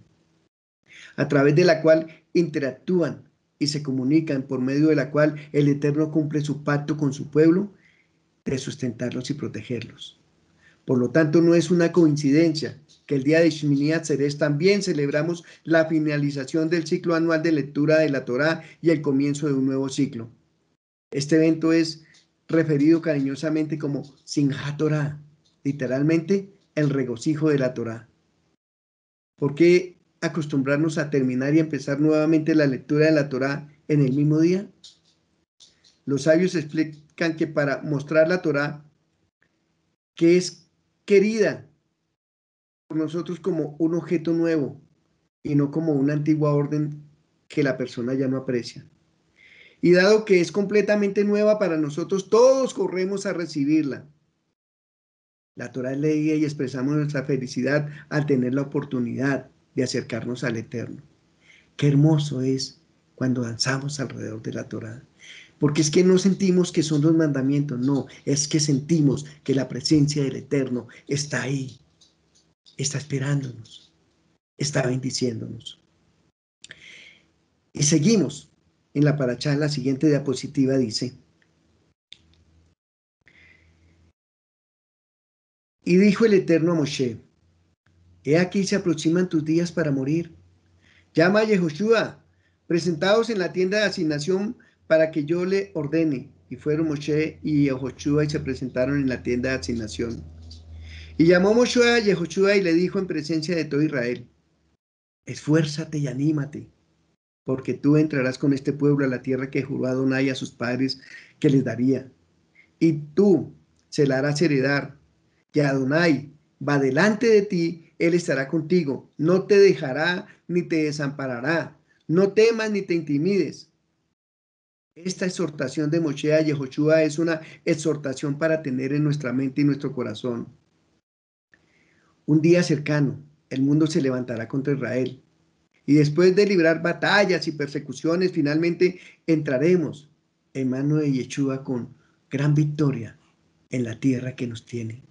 a través de la cual interactúan y se comunican, por medio de la cual el Eterno cumple su pacto con su pueblo de sustentarlos y protegerlos. Por lo tanto, no es una coincidencia que el día de Shmini Atzeres también celebramos la finalización del ciclo anual de lectura de la Torá y el comienzo de un nuevo ciclo. Este evento es referido cariñosamente como Simchat Torah, literalmente el regocijo de la Torá. ¿Por qué acostumbrarnos a terminar y empezar nuevamente la lectura de la Torá en el mismo día? Los sabios explican que para mostrar la Torá, que es querida por nosotros como un objeto nuevo y no como una antigua orden que la persona ya no aprecia. Y dado que es completamente nueva para nosotros, todos corremos a recibirla. La Torá es leída y expresamos nuestra felicidad al tener la oportunidad de acercarnos al Eterno. Qué hermoso es cuando danzamos alrededor de la Torá. Porque es que no sentimos que son los mandamientos, no, es que sentimos que la presencia del Eterno está ahí, está esperándonos, está bendiciéndonos. Y seguimos en la parashá, en la siguiente diapositiva dice: y dijo el Eterno a Moshe: he aquí se aproximan tus días para morir. Llama a Yehoshua, presentados en la tienda de asignación para que yo le ordene. Y fueron Moshe y Yehoshua y se presentaron en la tienda de asignación. Y llamó Moshe a Yehoshua y le dijo en presencia de todo Israel: esfuérzate y anímate, porque tú entrarás con este pueblo a la tierra que juró Adonai a sus padres que les daría. Y tú se la harás heredar. Y Adonai va delante de ti, él estará contigo, no te dejará ni te desamparará. No temas ni te intimides. Esta exhortación de Moshe a Yehoshua es una exhortación para tener en nuestra mente y nuestro corazón. Un día cercano, el mundo se levantará contra Israel. Y después de librar batallas y persecuciones, finalmente entraremos en mano de Yeshua con gran victoria en la tierra que nos tiene.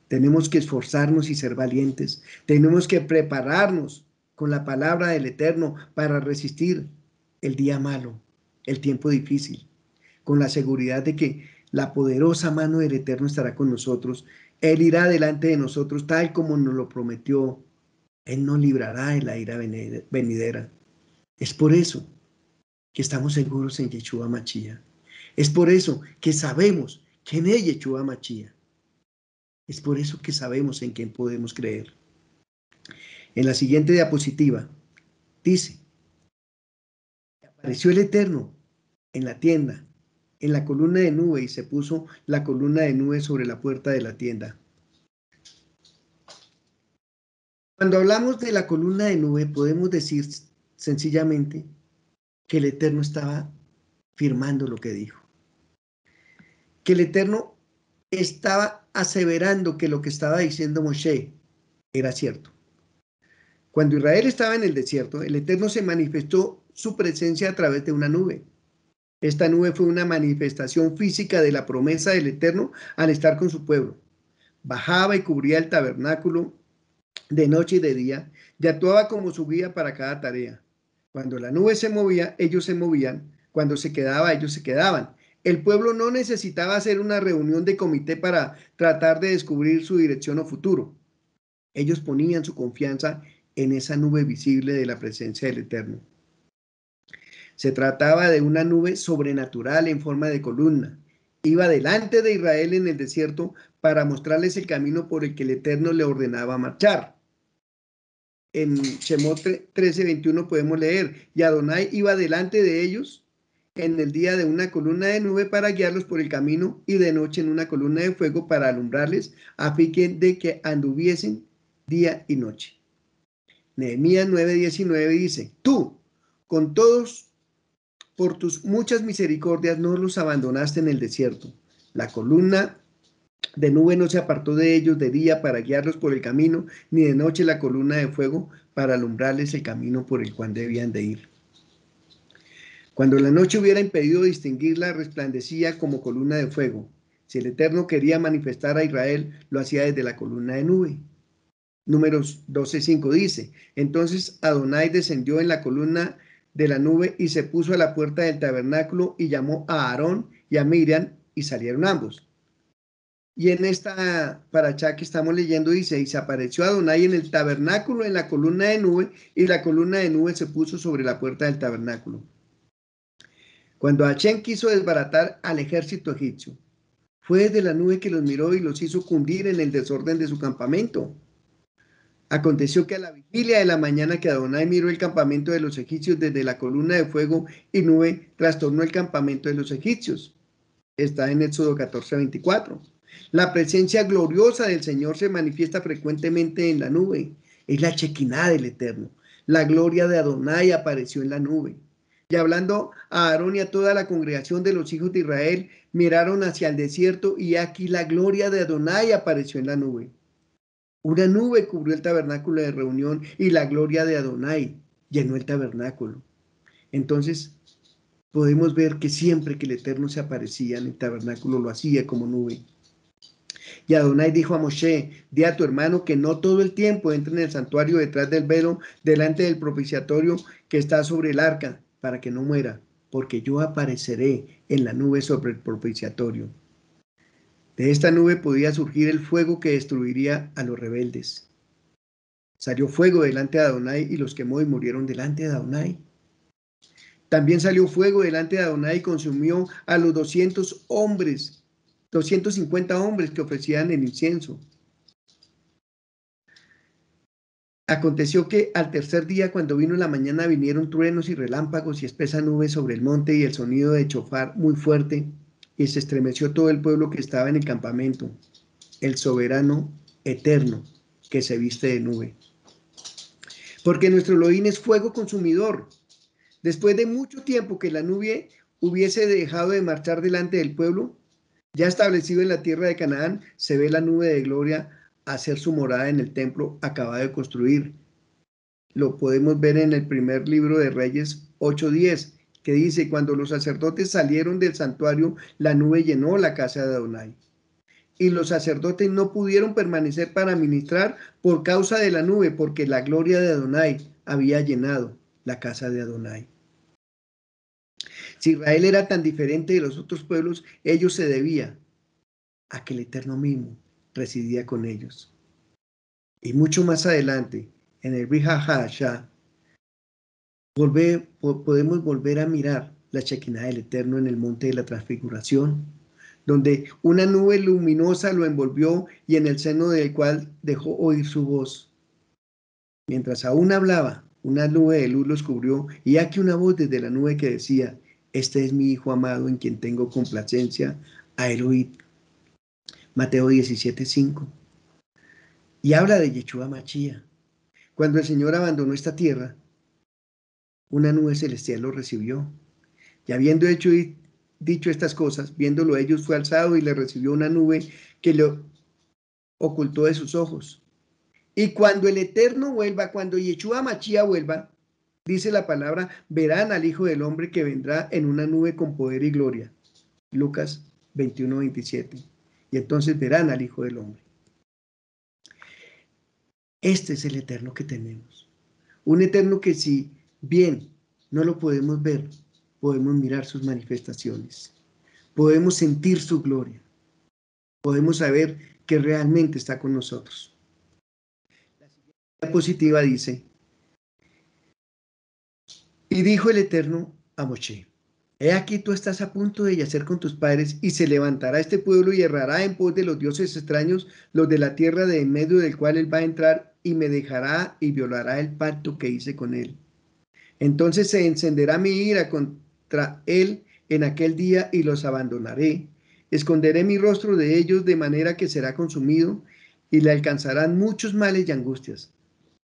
Tenemos que esforzarnos y ser valientes. Tenemos que prepararnos con la palabra del Eterno para resistir el día malo, el tiempo difícil, con la seguridad de que la poderosa mano del Eterno estará con nosotros. Él irá delante de nosotros tal como nos lo prometió. Él nos librará de la ira venidera. Es por eso que estamos seguros en Yeshua Mashiach. Es por eso que sabemos que en él Yeshua Mashiach. Es por eso que sabemos en quién podemos creer. En la siguiente diapositiva dice: apareció el Eterno en la tienda, en la columna de nube, y se puso la columna de nube sobre la puerta de la tienda. Cuando hablamos de la columna de nube, podemos decir sencillamente que el Eterno estaba firmando lo que dijo. Que el Eterno estaba aseverando que lo que estaba diciendo Moshe era cierto. Cuando Israel estaba en el desierto, el Eterno se manifestó su presencia a través de una nube. Esta nube fue una manifestación física de la promesa del Eterno al estar con su pueblo. Bajaba y cubría el tabernáculo de noche y de día, y actuaba como su guía para cada tarea. Cuando la nube se movía, ellos se movían. Cuando se quedaba, ellos se quedaban. El pueblo no necesitaba hacer una reunión de comité para tratar de descubrir su dirección o futuro. Ellos ponían su confianza en esa nube visible de la presencia del Eterno. Se trataba de una nube sobrenatural en forma de columna. Iba delante de Israel en el desierto para mostrarles el camino por el que el Eterno le ordenaba marchar. En Shemot 13:21 podemos leer: y Adonai iba delante de ellos en el día de una columna de nube para guiarlos por el camino, y de noche en una columna de fuego para alumbrarles, a fin de que anduviesen día y noche. Nehemías 9:19 dice: tú, con todos, por tus muchas misericordias, no los abandonaste en el desierto. La columna de nube no se apartó de ellos de día para guiarlos por el camino, ni de noche la columna de fuego para alumbrarles el camino por el cual debían de ir. Cuando la noche hubiera impedido distinguirla, resplandecía como columna de fuego. Si el Eterno quería manifestar a Israel, lo hacía desde la columna de nube. Números 12:5 dice: entonces Adonai descendió en la columna de la nube y se puso a la puerta del tabernáculo y llamó a Aarón y a Miriam, y salieron ambos. Y en esta parashá que estamos leyendo dice: y se apareció Adonai en el tabernáculo en la columna de nube, y la columna de nube se puso sobre la puerta del tabernáculo. Cuando Hachén quiso desbaratar al ejército egipcio, fue desde la nube que los miró y los hizo cundir en el desorden de su campamento. Aconteció que a la vigilia de la mañana que Adonai miró el campamento de los egipcios desde la columna de fuego y nube, trastornó el campamento de los egipcios. Está en Éxodo 14:24. La presencia gloriosa del Señor se manifiesta frecuentemente en la nube. Es la Shekinah del Eterno. La gloria de Adonai apareció en la nube. Y hablando a Aarón y a toda la congregación de los hijos de Israel, miraron hacia el desierto y aquí la gloria de Adonai apareció en la nube. Una nube cubrió el tabernáculo de reunión y la gloria de Adonai llenó el tabernáculo. Entonces podemos ver que siempre que el Eterno se aparecía en el tabernáculo lo hacía como nube. Y Adonai dijo a Moshe, di a tu hermano que no todo el tiempo entre en el santuario detrás del velo, delante del propiciatorio que está sobre el arca, para que no muera, porque yo apareceré en la nube sobre el propiciatorio. De esta nube podía surgir el fuego que destruiría a los rebeldes. Salió fuego delante de Adonai y los quemó y murieron delante de Adonai. También salió fuego delante de Adonai y consumió a los 250 hombres que ofrecían el incienso. Aconteció que al tercer día, cuando vino la mañana, vinieron truenos y relámpagos y espesa nube sobre el monte y el sonido de chofar muy fuerte, y se estremeció todo el pueblo que estaba en el campamento, el soberano eterno que se viste de nube. Porque nuestro Elohim es fuego consumidor. Después de mucho tiempo que la nube hubiese dejado de marchar delante del pueblo, ya establecido en la tierra de Canaán, se ve la nube de gloria hacer su morada en el templo acabado de construir. Lo podemos ver en el primer libro de Reyes 8:10, que dice, cuando los sacerdotes salieron del santuario, la nube llenó la casa de Adonai. Y los sacerdotes no pudieron permanecer para ministrar por causa de la nube, porque la gloria de Adonai había llenado la casa de Adonai. Si Israel era tan diferente de los otros pueblos, ello se debía a que el Eterno mismo residía con ellos. Y mucho más adelante, en el Brit HaDashah, podemos volver a mirar la Shekinah del Eterno en el monte de la transfiguración, donde una nube luminosa lo envolvió y en el seno del cual dejó oír su voz. Mientras aún hablaba, una nube de luz los cubrió y aquí una voz desde la nube que decía, este es mi Hijo amado en quien tengo complacencia, a él oíd. Mateo 17:5. Y habla de Yeshua Machía. Cuando el Señor abandonó esta tierra, una nube celestial lo recibió. Y habiendo dicho estas cosas, viéndolo ellos, fue alzado y le recibió una nube que lo ocultó de sus ojos. Y cuando el Eterno vuelva, cuando Yeshua Machía vuelva, dice la palabra, verán al Hijo del Hombre que vendrá en una nube con poder y gloria. Lucas 21:27. Y entonces verán al Hijo del Hombre. Este es el Eterno que tenemos. Un Eterno que si bien no lo podemos ver, podemos mirar sus manifestaciones. Podemos sentir su gloria. Podemos saber que realmente está con nosotros. La siguiente diapositiva dice, y dijo el Eterno a Moshe, he aquí tú estás a punto de yacer con tus padres y se levantará este pueblo y errará en pos de los dioses extraños, los de la tierra de en medio del cual él va a entrar y me dejará y violará el pacto que hice con él. Entonces se encenderá mi ira contra él en aquel día y los abandonaré. Esconderé mi rostro de ellos de manera que será consumido y le alcanzarán muchos males y angustias.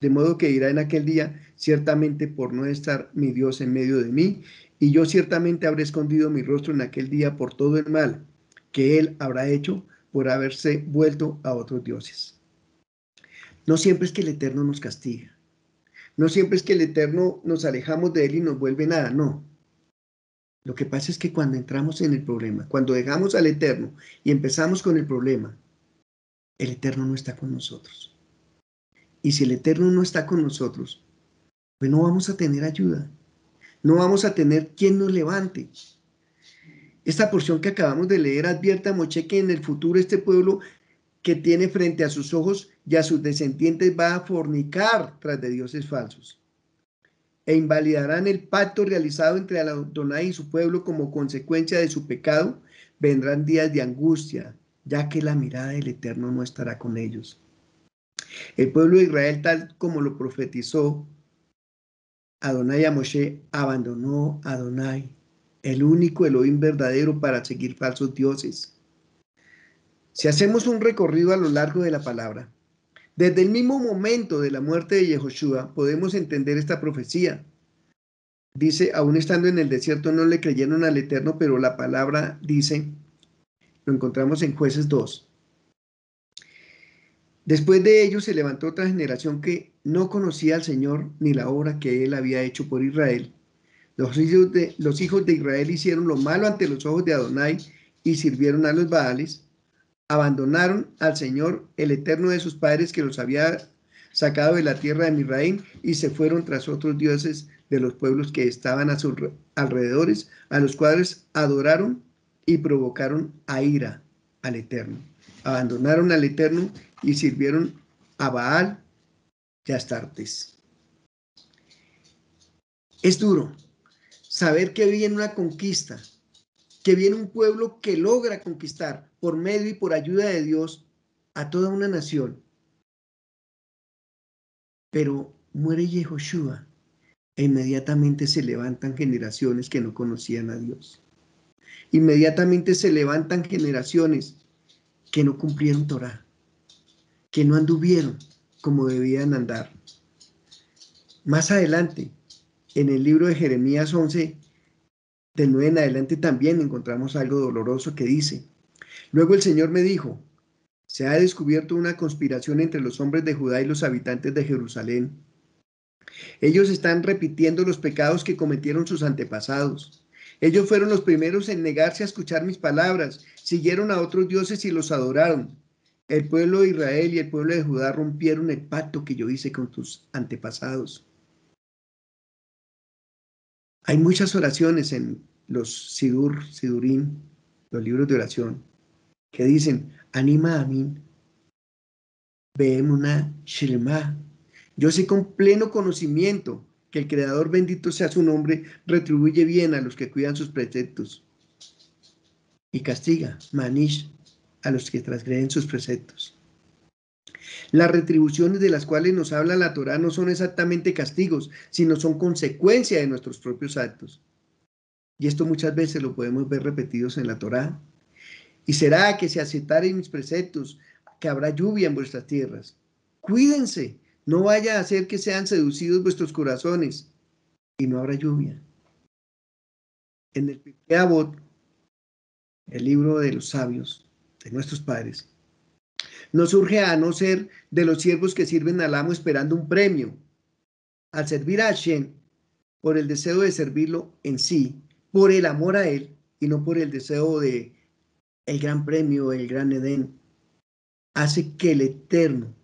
De modo que dirá en aquel día, ciertamente por no estar mi Dios en medio de mí, y yo ciertamente habré escondido mi rostro en aquel día por todo el mal que él habrá hecho por haberse vuelto a otros dioses. No siempre es que el Eterno nos castiga. No siempre es que el Eterno nos alejamos de él y nos vuelve nada, no. Lo que pasa es que cuando entramos en el problema, cuando dejamos al Eterno y empezamos con el problema, el Eterno no está con nosotros. Y si el Eterno no está con nosotros, pues no vamos a tener ayuda. No vamos a tener quien nos levante. Esta porción que acabamos de leer advierte a Moshe que en el futuro este pueblo que tiene frente a sus ojos y a sus descendientes va a fornicar tras de dioses falsos e invalidarán el pacto realizado entre Adonai y su pueblo como consecuencia de su pecado. Vendrán días de angustia, ya que la mirada del Eterno no estará con ellos. El pueblo de Israel, tal como lo profetizó Adonai a Moshe, abandonó a Adonai, el único Elohim verdadero, para seguir falsos dioses. Si hacemos un recorrido a lo largo de la palabra, desde el mismo momento de la muerte de Yehoshua, podemos entender esta profecía. Dice, aún estando en el desierto no le creyeron al Eterno, pero la palabra dice, lo encontramos en Jueces 2. Después de ellos se levantó otra generación que no conocía al Señor ni la obra que él había hecho por Israel. Los hijos de Israel hicieron lo malo ante los ojos de Adonai y sirvieron a los Baales. Abandonaron al Señor, el Eterno de sus padres, que los había sacado de la tierra de Misraim, y se fueron tras otros dioses de los pueblos que estaban a sus alrededores, a los cuales adoraron y provocaron a ira al Eterno. Abandonaron al Eterno y sirvieron a Baal y a Astartes. Es duro saber que viene una conquista, que viene un pueblo que logra conquistar por medio y por ayuda de Dios a toda una nación. Pero muere Yehoshua e inmediatamente se levantan generaciones que no conocían a Dios. Inmediatamente se levantan generaciones que no cumplieron Torá, que no anduvieron como debían andar. Más adelante, en el libro de Jeremías 11, del 9 en adelante, también encontramos algo doloroso que dice: luego el Señor me dijo, se ha descubierto una conspiración entre los hombres de Judá y los habitantes de Jerusalén. Ellos están repitiendo los pecados que cometieron sus antepasados. Ellos fueron los primeros en negarse a escuchar mis palabras, siguieron a otros dioses y los adoraron. El pueblo de Israel y el pueblo de Judá rompieron el pacto que yo hice con tus antepasados. Hay muchas oraciones en los Sidurim, los libros de oración, que dicen, anima a mí, veemuna shilma. Yo sé con pleno conocimiento que el Creador, bendito sea su nombre, retribuye bien a los que cuidan sus preceptos y castiga, manish, a los que transgreden sus preceptos. Las retribuciones de las cuales nos habla la Torá no son exactamente castigos, sino son consecuencia de nuestros propios actos. Y esto muchas veces lo podemos ver repetidos en la Torá. Y será que si aceptaren mis preceptos, que habrá lluvia en vuestras tierras. Cuídense, no vaya a hacer que sean seducidos vuestros corazones y no habrá lluvia. En el Pirkei Avot, el libro de los sabios, de nuestros padres, no surge a no ser de los siervos que sirven al amo esperando un premio. Al servir a Hashem, por el deseo de servirlo en sí, por el amor a él y no por el deseo de el gran premio, el gran Edén, hace que el Eterno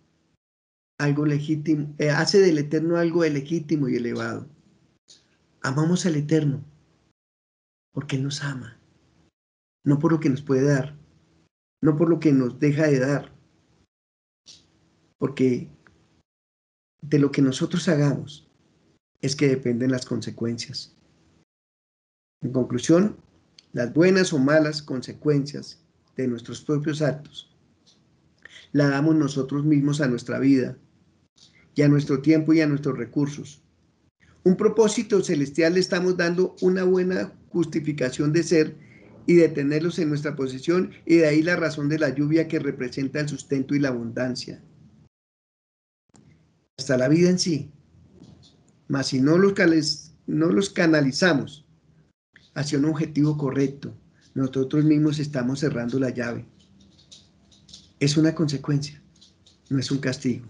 algo legítimo, hace del Eterno algo legítimo y elevado. Amamos al Eterno porque Él nos ama, no por lo que nos puede dar, no por lo que nos deja de dar, porque de lo que nosotros hagamos es que dependen las consecuencias. En conclusión, las buenas o malas consecuencias de nuestros propios actos la damos nosotros mismos a nuestra vida y a nuestro tiempo y a nuestros recursos. Un propósito celestial le estamos dando una buena justificación de ser y de tenerlos en nuestra posesión, y de ahí la razón de la lluvia que representa el sustento y la abundancia. Hasta la vida en sí. Mas si no los canalizamos hacia un objetivo correcto, nosotros mismos estamos cerrando la llave. Es una consecuencia, no es un castigo.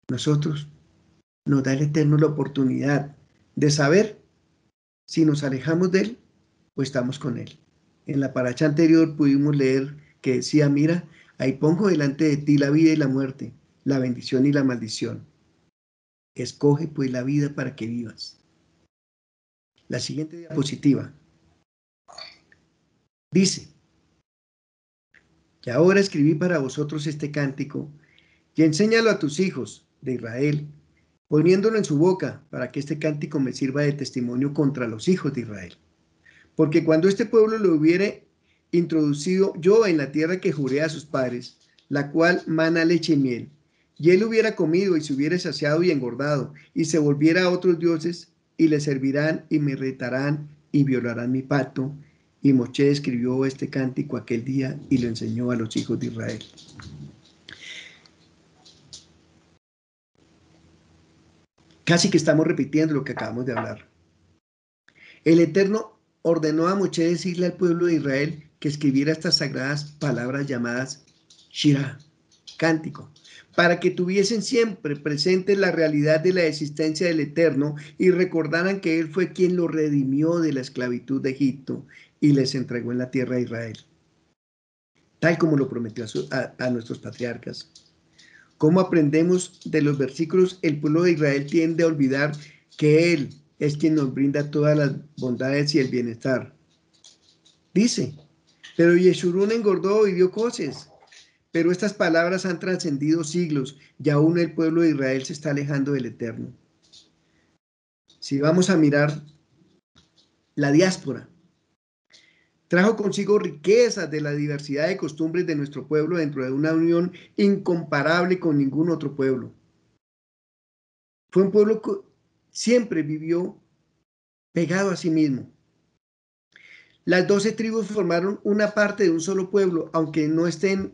Nosotros nos da el Eterno la oportunidad de saber si nos alejamos de Él o estamos con Él. En la paracha anterior pudimos leer que decía, mira, ahí pongo delante de ti la vida y la muerte, la bendición y la maldición. Escoge pues la vida para que vivas. La siguiente diapositiva dice, que ahora escribí para vosotros este cántico y enséñalo a tus hijos de Israel, poniéndolo en su boca, para que este cántico me sirva de testimonio contra los hijos de Israel. Porque cuando este pueblo lo hubiere introducido yo en la tierra que juré a sus padres, la cual mana leche y miel, y él hubiera comido y se hubiera saciado y engordado, y se volviera a otros dioses, y le servirán y me retarán y violarán mi pacto. Y Moshe escribió este cántico aquel día y lo enseñó a los hijos de Israel. Casi que estamos repitiendo lo que acabamos de hablar. El Eterno ordenó a Moshe decirle al pueblo de Israel que escribiera estas sagradas palabras llamadas Shirah, cántico, para que tuviesen siempre presente la realidad de la existencia del Eterno y recordaran que Él fue quien los redimió de la esclavitud de Egipto y les entregó en la tierra de Israel, tal como lo prometió a nuestros patriarcas. ¿Cómo aprendemos de los versículos? El pueblo de Israel tiende a olvidar que Él es quien nos brinda todas las bondades y el bienestar. Dice, pero Yeshurún engordó y dio coces. Pero estas palabras han trascendido siglos y aún el pueblo de Israel se está alejando del Eterno. Si vamos a mirar la diáspora, trajo consigo riquezas de la diversidad de costumbres de nuestro pueblo dentro de una unión incomparable con ningún otro pueblo. Fue un pueblo que siempre vivió pegado a sí mismo. Las 12 tribus formaron una parte de un solo pueblo, aunque no estén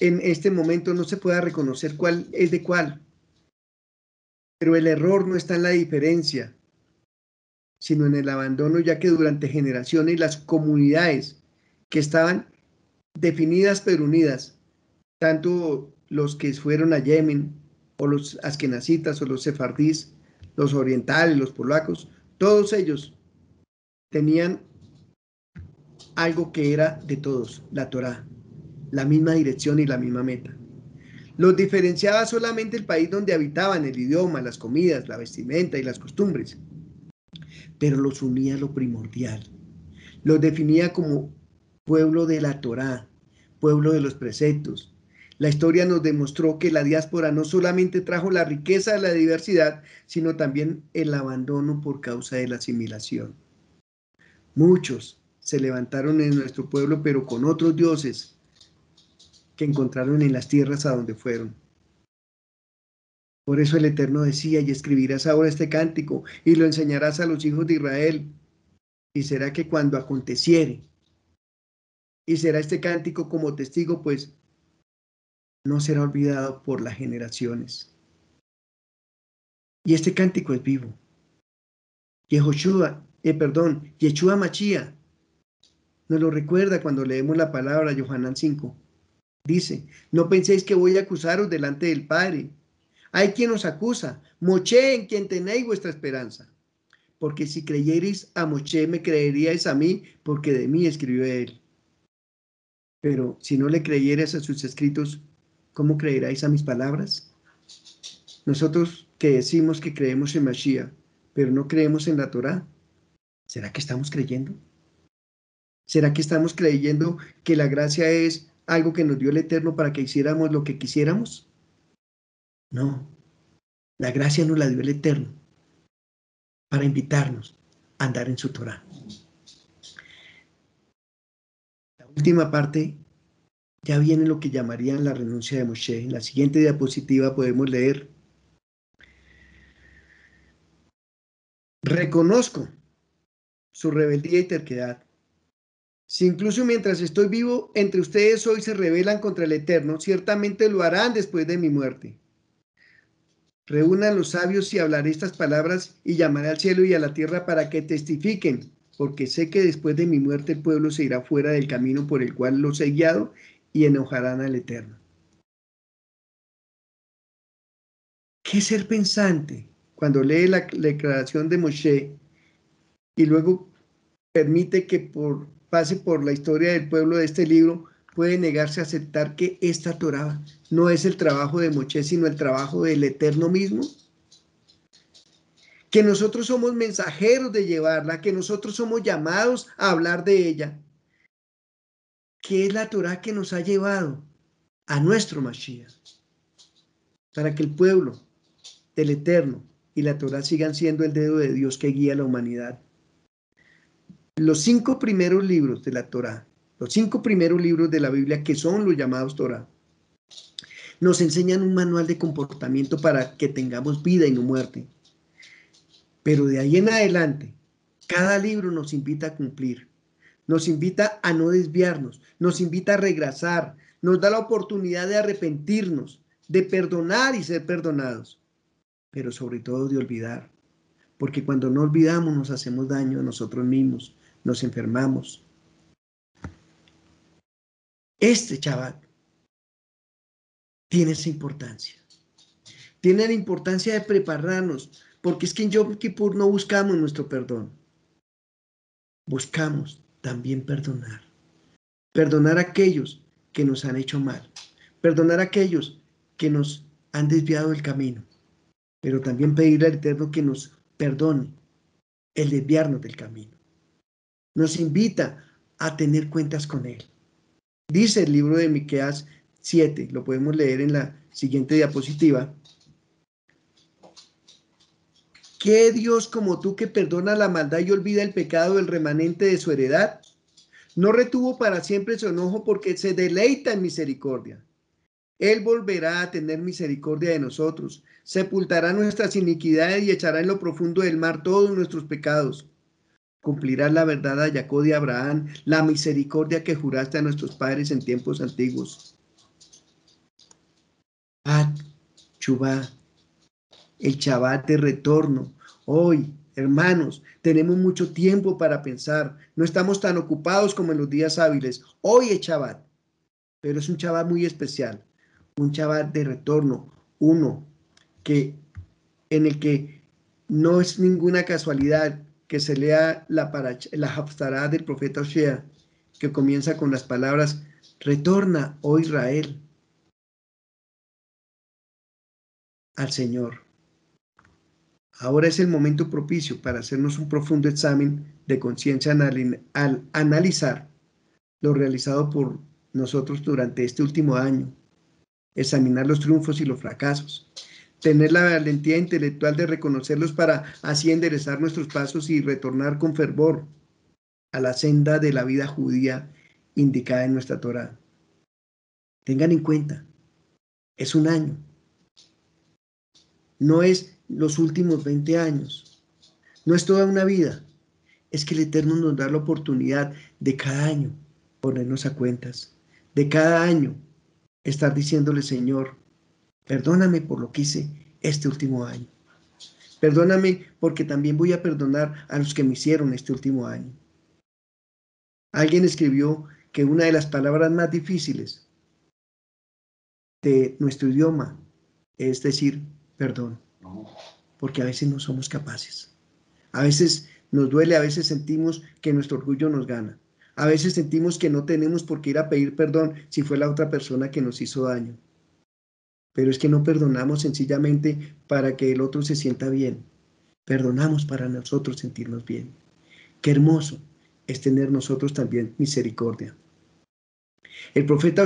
en este momento, no se pueda reconocer cuál es de cuál. Pero el error no está en la diferencia, sino en el abandono, ya que durante generaciones las comunidades que estaban definidas pero unidas, tanto los que fueron a Yemen, o los askenazitas, o los sefardíes, los orientales, los polacos, todos ellos tenían algo que era de todos, la Torá, la misma dirección y la misma meta. Los diferenciaba solamente el país donde habitaban, el idioma, las comidas, la vestimenta y las costumbres, pero los unía lo primordial. Los definía como pueblo de la Torá, pueblo de los preceptos. La historia nos demostró que la diáspora no solamente trajo la riqueza de la diversidad, sino también el abandono por causa de la asimilación. Muchos se levantaron en nuestro pueblo, pero con otros dioses que encontraron en las tierras a donde fueron. Por eso el Eterno decía, y escribirás ahora este cántico, y lo enseñarás a los hijos de Israel, y será que cuando aconteciere, y será este cántico como testigo, pues no será olvidado por las generaciones. Y este cántico es vivo. Yeshua Machía nos lo recuerda cuando leemos la palabra Yohanan 5. Dice, no penséis que voy a acusaros delante del Padre. Hay quien os acusa, Moshe, en quien tenéis vuestra esperanza. Porque si creyerais a Moshe, me creeríais a mí, porque de mí escribió él. Pero si no le creyerais a sus escritos, ¿cómo creeráis a mis palabras? Nosotros que decimos que creemos en Mashiach, pero no creemos en la Torá, ¿será que estamos creyendo? ¿Será que estamos creyendo que la gracia es algo que nos dio el Eterno para que hiciéramos lo que quisiéramos? No, la gracia nos la dio el Eterno para invitarnos a andar en su Torá. La última parte ya viene lo que llamarían la renuncia de Moshe. En la siguiente diapositiva podemos leer: reconozco su rebeldía y terquedad. Si incluso mientras estoy vivo, entre ustedes hoy se rebelan contra el Eterno, ciertamente lo harán después de mi muerte. Reúnan los sabios y hablaré estas palabras y llamaré al cielo y a la tierra para que testifiquen, porque sé que después de mi muerte el pueblo se irá fuera del camino por el cual los he guiado y enojarán al Eterno. ¿Qué ser pensante cuando lee la declaración de Moshe y luego permite que pase por la historia del pueblo de este libro? Puede negarse a aceptar que esta Torá no es el trabajo de Moshe, sino el trabajo del Eterno mismo. Que nosotros somos mensajeros de llevarla, que nosotros somos llamados a hablar de ella. Que es la Torá que nos ha llevado a nuestro Mashiach, para que el pueblo del Eterno y la Torá sigan siendo el dedo de Dios que guía a la humanidad. Los 5 primeros libros de la Torá, los 5 primeros libros de la Biblia, que son los llamados Torá, nos enseñan un manual de comportamiento para que tengamos vida y no muerte. Pero de ahí en adelante, cada libro nos invita a cumplir, nos invita a no desviarnos, nos invita a regresar, nos da la oportunidad de arrepentirnos, de perdonar y ser perdonados, pero sobre todo de olvidar, porque cuando no olvidamos nos hacemos daño a nosotros mismos, nos enfermamos. Este Shabbat tiene esa importancia. Tiene la importancia de prepararnos, porque es que en Yom Kippur no buscamos nuestro perdón. Buscamos también perdonar. Perdonar a aquellos que nos han hecho mal. Perdonar a aquellos que nos han desviado del camino. Pero también pedirle al Eterno que nos perdone el desviarnos del camino. Nos invita a tener cuentas con Él. Dice el libro de Miqueas 7, lo podemos leer en la siguiente diapositiva. ¿Qué Dios como tú que perdona la maldad y olvida el pecado del remanente de su heredad? No retuvo para siempre su enojo porque se deleita en misericordia. Él volverá a tener misericordia de nosotros, sepultará nuestras iniquidades y echará en lo profundo del mar todos nuestros pecados. Cumplirá la verdad a Jacob y a Abraham, la misericordia que juraste a nuestros padres en tiempos antiguos. Chubá, el Shabbat de retorno. Hoy, hermanos, tenemos mucho tiempo para pensar. No estamos tan ocupados como en los días hábiles. Hoy es Shabbat, pero es un Shabbat muy especial. Un Shabbat de retorno. Uno en el que no es ninguna casualidad que se lea la Haftará del profeta Oshea, que comienza con las palabras: retorna, oh Israel, al Señor. Ahora es el momento propicio para hacernos un profundo examen de conciencia al analizar lo realizado por nosotros durante este último año, examinar los triunfos y los fracasos, tener la valentía intelectual de reconocerlos para así enderezar nuestros pasos y retornar con fervor a la senda de la vida judía indicada en nuestra Torá. Tengan en cuenta, es un año, no es los últimos 20 años, no es toda una vida, es que el Eterno nos da la oportunidad de cada año ponernos a cuentas, de cada año estar diciéndole: Señor, perdóname por lo que hice este último año. Perdóname porque también voy a perdonar a los que me hicieron este último año. Alguien escribió que una de las palabras más difíciles de nuestro idioma es decir perdón, porque a veces no somos capaces. A veces nos duele, a veces sentimos que nuestro orgullo nos gana. A veces sentimos que no tenemos por qué ir a pedir perdón si fue la otra persona que nos hizo daño. Pero es que no perdonamos sencillamente para que el otro se sienta bien. Perdonamos para nosotros sentirnos bien. Qué hermoso es tener nosotros también misericordia. El profeta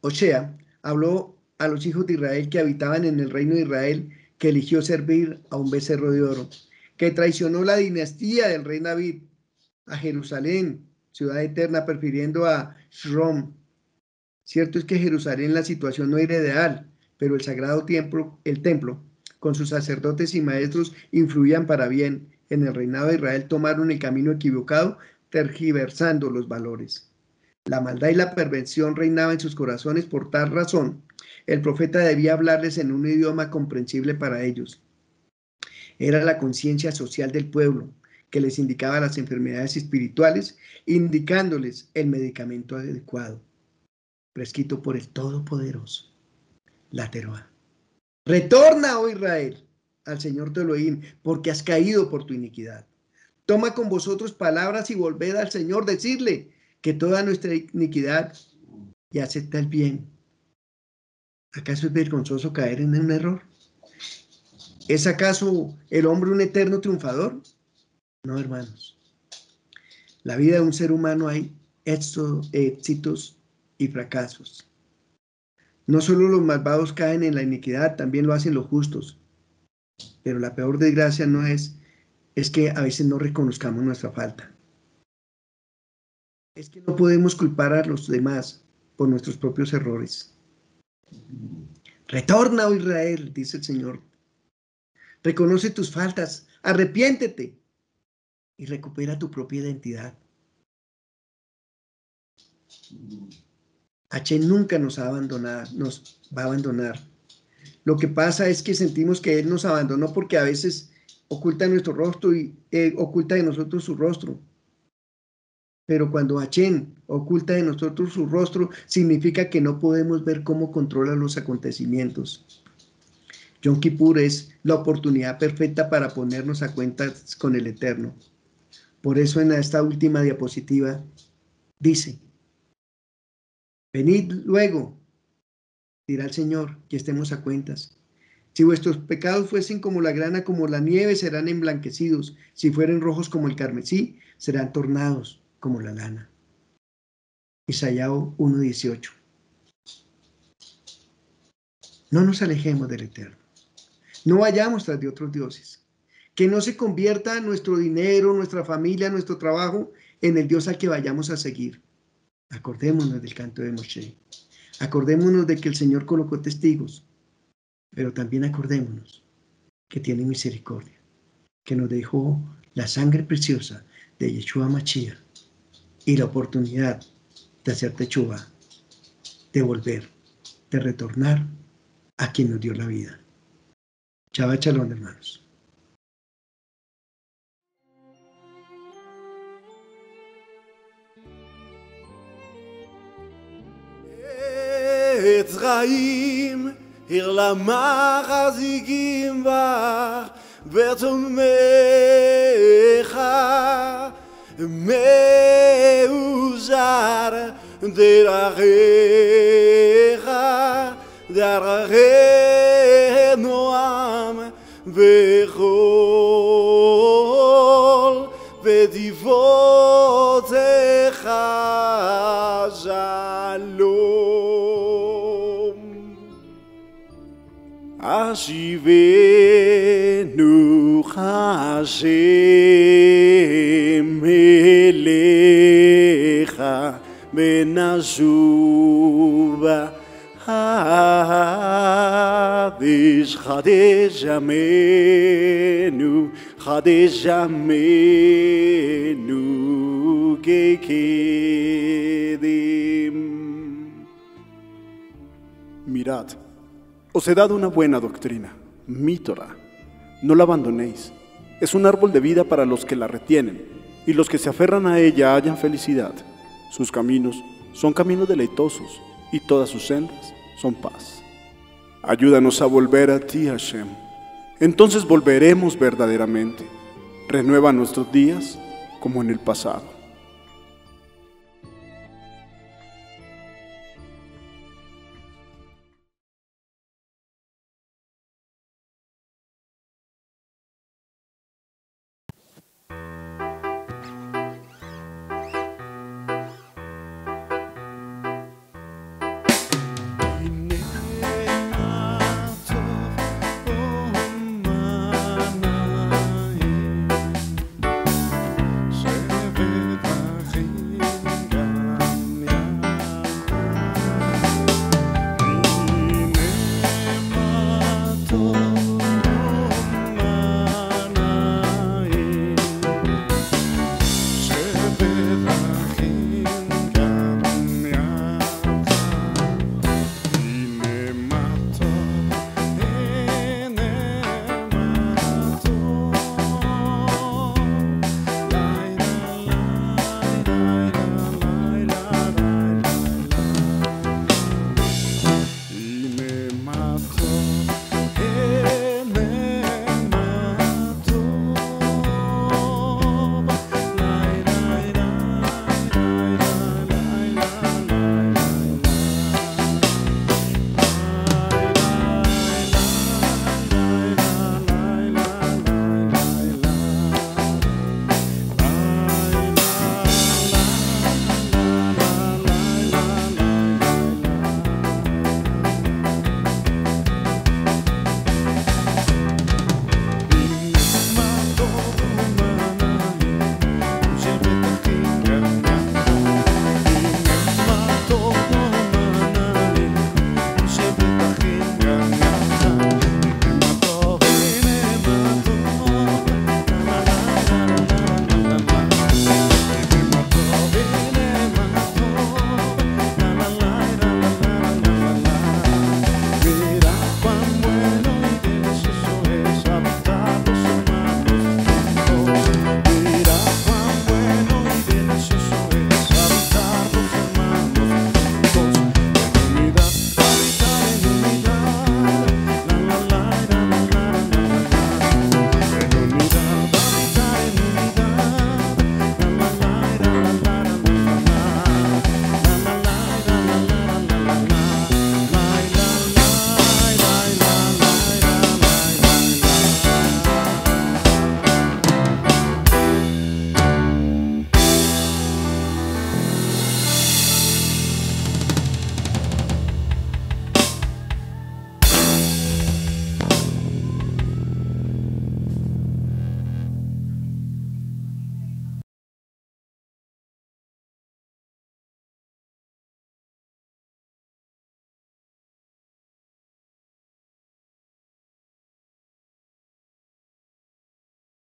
Osea habló a los hijos de Israel que habitaban en el reino de Israel, que eligió servir a un becerro de oro, que traicionó la dinastía del rey David, a Jerusalén, ciudad eterna, prefiriendo a Shrom. Cierto es que Jerusalén la situación no era ideal, pero el sagrado templo, con sus sacerdotes y maestros, influían para bien. En el reinado de Israel tomaron el camino equivocado, tergiversando los valores. La maldad y la perversión reinaban en sus corazones. Por tal razón, el profeta debía hablarles en un idioma comprensible para ellos. Era la conciencia social del pueblo que les indicaba las enfermedades espirituales, indicándoles el medicamento adecuado, prescrito por el Todopoderoso, la Teroá. Retorna, oh Israel, al Señor tu Elohim, porque has caído por tu iniquidad. Toma con vosotros palabras y volved al Señor, decirle que toda nuestra iniquidad y acepta el bien. ¿Acaso es vergonzoso caer en un error? ¿Es acaso el hombre un eterno triunfador? No, hermanos. La vida de un ser humano hay éxitos y fracasos. No solo los malvados caen en la iniquidad, también lo hacen los justos. Pero la peor desgracia no es que a veces no reconozcamos nuestra falta. Es que no podemos culpar a los demás por nuestros propios errores. Retorna, oh Israel, dice el Señor. Reconoce tus faltas, arrepiéntete y recupera tu propia identidad. H nunca nos va a abandonar. Lo que pasa es que sentimos que Él nos abandonó porque a veces oculta nuestro rostro y oculta de nosotros su rostro. Pero cuando Hachén oculta de nosotros su rostro, significa que no podemos ver cómo controla los acontecimientos. Yom Kippur es la oportunidad perfecta para ponernos a cuentas con el Eterno. Por eso en esta última diapositiva dice: venid luego, dirá el Señor, que estemos a cuentas. Si vuestros pecados fuesen como la grana, como la nieve, serán emblanquecidos. Si fueren rojos como el carmesí, serán tornados como la lana. Isaías 1:18. No nos alejemos del Eterno. No vayamos tras de otros dioses. Que no se convierta nuestro dinero, nuestra familia, nuestro trabajo en el Dios al que vayamos a seguir. Acordémonos del canto de Moshe. Acordémonos de que el Señor colocó testigos. Pero también acordémonos que tiene misericordia, que nos dejó la sangre preciosa de Yeshua Mashiach y la oportunidad de hacer teshuva, de volver, de retornar a quien nos dio la vida. Shabbat Shalom, hermanos.
Etzraim, Irlama Chazigim Bar, Bertomecha, Meuzar, Derachecha, Derache Noam, Bechol, Bedivotecha Shalom. Ashivenu Hashem Elecha Benashuva Hadesh Hadesh Amenu Hadesh Amenu Kekedim. Mirad, os he dado una buena doctrina, mi Torah. No la abandonéis. Es un árbol de vida para los que la retienen, y los que se aferran a ella hallan felicidad. Sus caminos son caminos deleitosos, y todas sus sendas son paz. Ayúdanos a volver a ti, Hashem. Entonces volveremos verdaderamente. Renueva nuestros días como en el pasado.